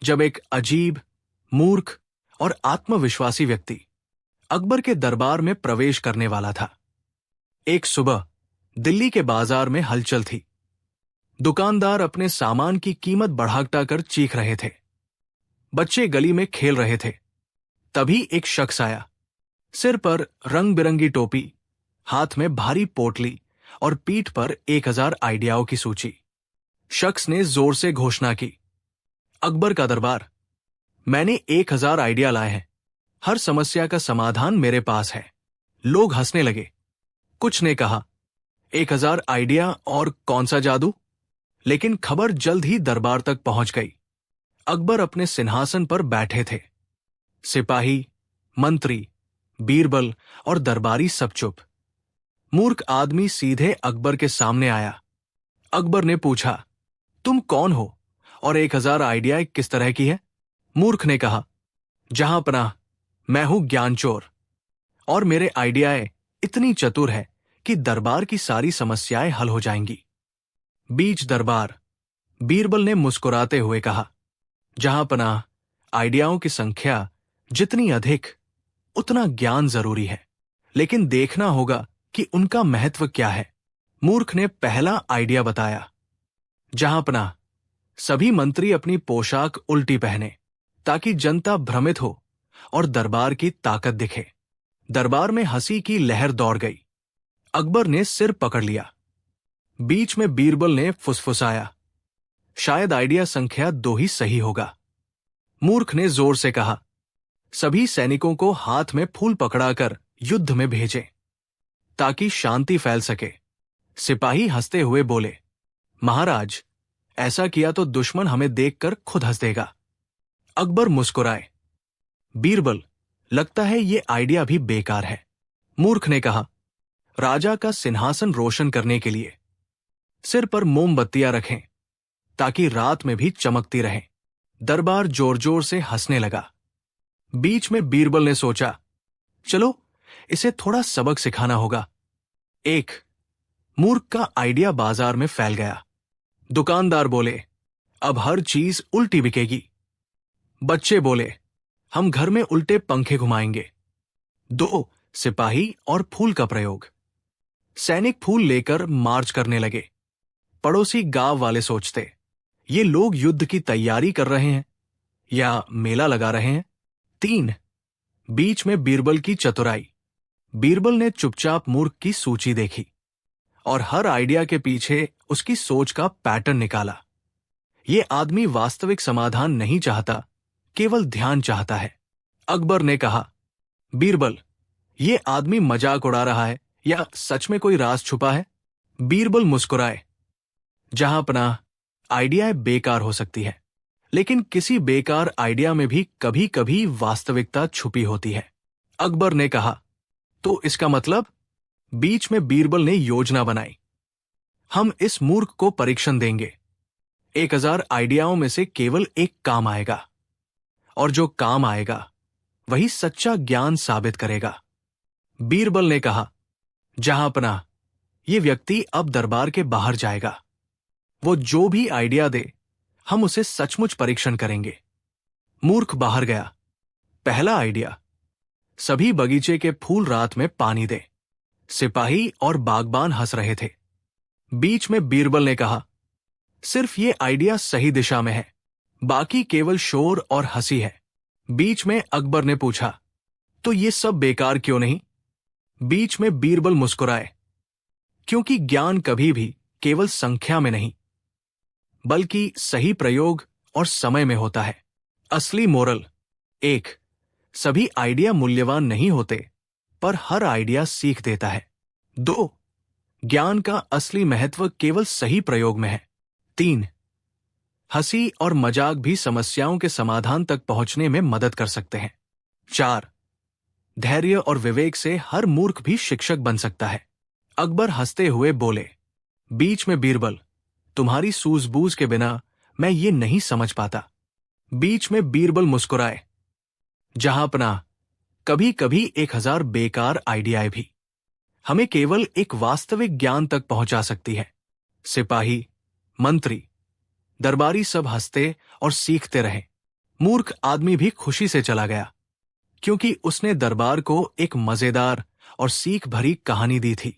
जब एक अजीब, मूर्ख और आत्मविश्वासी व्यक्ति अकबर के दरबार में प्रवेश करने वाला था। एक सुबह दिल्ली के बाजार में हलचल थी। दुकानदार अपने सामान की कीमत बढ़ा-घटा चीख रहे थे। बच्चे गली में खेल रहे थे। तभी एक शख्स आया, सिर पर रंग बिरंगी टोपी, हाथ में भारी पोटली और पीठ पर 1000 आइडियाओं की सूची। शख्स ने जोर से घोषणा की, अकबर का दरबार, मैंने 1000 आइडिया लाए हैं। हर समस्या का समाधान मेरे पास है। लोग हंसने लगे। कुछ ने कहा, 1000 आइडिया और कौन सा जादू? लेकिन खबर जल्द ही दरबार तक पहुंच गई। अकबर अपने सिंहासन पर बैठे थे। सिपाही, मंत्री, बीरबल और दरबारी सब चुप। मूर्ख आदमी सीधे अकबर के सामने आया। अकबर ने पूछा, तुम कौन हो और 1000 आइडिया किस तरह की है? मूर्ख ने कहा, जहां पनाह, मैं हूं ज्ञानचोर और मेरे आइडियाएं इतनी चतुर है कि दरबार की सारी समस्याएं हल हो जाएंगी। बीच दरबार, बीरबल ने मुस्कुराते हुए कहा, जहां पनाह, आइडियाओं की संख्या जितनी अधिक उतना ज्ञान जरूरी है, लेकिन देखना होगा कि उनका महत्व क्या है। मूर्ख ने पहला आइडिया बताया, जहां पनाह, सभी मंत्री अपनी पोशाक उल्टी पहने ताकि जनता भ्रमित हो और दरबार की ताकत दिखे। दरबार में हंसी की लहर दौड़ गई। अकबर ने सिर पकड़ लिया। बीच में बीरबल ने फुसफुसाया, शायद आइडिया संख्या 2 ही सही होगा। मूर्ख ने जोर से कहा, सभी सैनिकों को हाथ में फूल पकड़ाकर युद्ध में भेजें ताकि शांति फैल सके। सिपाही हंसते हुए बोले, महाराज, ऐसा किया तो दुश्मन हमें देखकर खुद हंस देगा। अकबर मुस्कुराए। बीरबल, लगता है ये आइडिया भी बेकार है। मूर्ख ने कहा, राजा का सिंहासन रोशन करने के लिए सिर पर मोमबत्तियां रखें ताकि रात में भी चमकती रहें। दरबार जोर जोर से हंसने लगा। बीच में बीरबल ने सोचा, चलो इसे थोड़ा सबक सिखाना होगा। एक मूर्ख का आइडिया बाजार में फैल गया। दुकानदार बोले, अब हर चीज उल्टी बिकेगी। बच्चे बोले, हम घर में उल्टे पंखे घुमाएंगे। 2 सिपाही और फूल का प्रयोग। सैनिक फूल लेकर मार्च करने लगे। पड़ोसी गांव वाले सोचते, ये लोग युद्ध की तैयारी कर रहे हैं या मेला लगा रहे हैं। 3 बीच में बीरबल की चतुराई। बीरबल ने चुपचाप मूर्ख की सूची देखी और हर आइडिया के पीछे उसकी सोच का पैटर्न निकाला। ये आदमी वास्तविक समाधान नहीं चाहता, केवल ध्यान चाहता है। अकबर ने कहा, बीरबल, ये आदमी मजाक उड़ा रहा है या सच में कोई राज छुपा है? बीरबल मुस्कुराए। जहां पनाह, आइडिया बेकार हो सकती है, लेकिन किसी बेकार आइडिया में भी कभी कभी वास्तविकता छुपी होती है। अकबर ने कहा, तो इसका मतलब? बीच में बीरबल ने योजना बनाई, हम इस मूर्ख को परीक्षण देंगे। 1000 आइडियाओं में से केवल एक काम आएगा और जो काम आएगा वही सच्चा ज्ञान साबित करेगा। बीरबल ने कहा, जहां पनाह, ये व्यक्ति अब दरबार के बाहर जाएगा। वो जो भी आइडिया दे हम उसे सचमुच परीक्षण करेंगे। मूर्ख बाहर गया। पहला आइडिया, सभी बगीचे के फूल रात में पानी दे। सिपाही और बागबान हंस रहे थे। बीच में बीरबल ने कहा, सिर्फ ये आइडिया सही दिशा में है, बाकी केवल शोर और हंसी है। बीच में अकबर ने पूछा, तो ये सब बेकार क्यों नहीं? बीच में बीरबल मुस्कुराए, क्योंकि ज्ञान कभी भी केवल संख्या में नहीं बल्कि सही प्रयोग और समय में होता है। असली मोरल, 1 सभी आइडिया मूल्यवान नहीं होते, पर हर आइडिया सीख देता है। 2 ज्ञान का असली महत्व केवल सही प्रयोग में है। 3 हंसी और मजाक भी समस्याओं के समाधान तक पहुंचने में मदद कर सकते हैं। 4 धैर्य और विवेक से हर मूर्ख भी शिक्षक बन सकता है। अकबर हंसते हुए बोले। बीच में बीरबल, तुम्हारी सूझबूझ के बिना मैं ये नहीं समझ पाता। बीच में बीरबल मुस्कुराए। जहां पनाह, कभी कभी 1000 बेकार आइडियाएं भी हमें केवल एक वास्तविक ज्ञान तक पहुंचा सकती है। सिपाही, मंत्री, दरबारी सब हंसते और सीखते रहे। मूर्ख आदमी भी खुशी से चला गया, क्योंकि उसने दरबार को एक मजेदार और सीख भरी कहानी दी थी।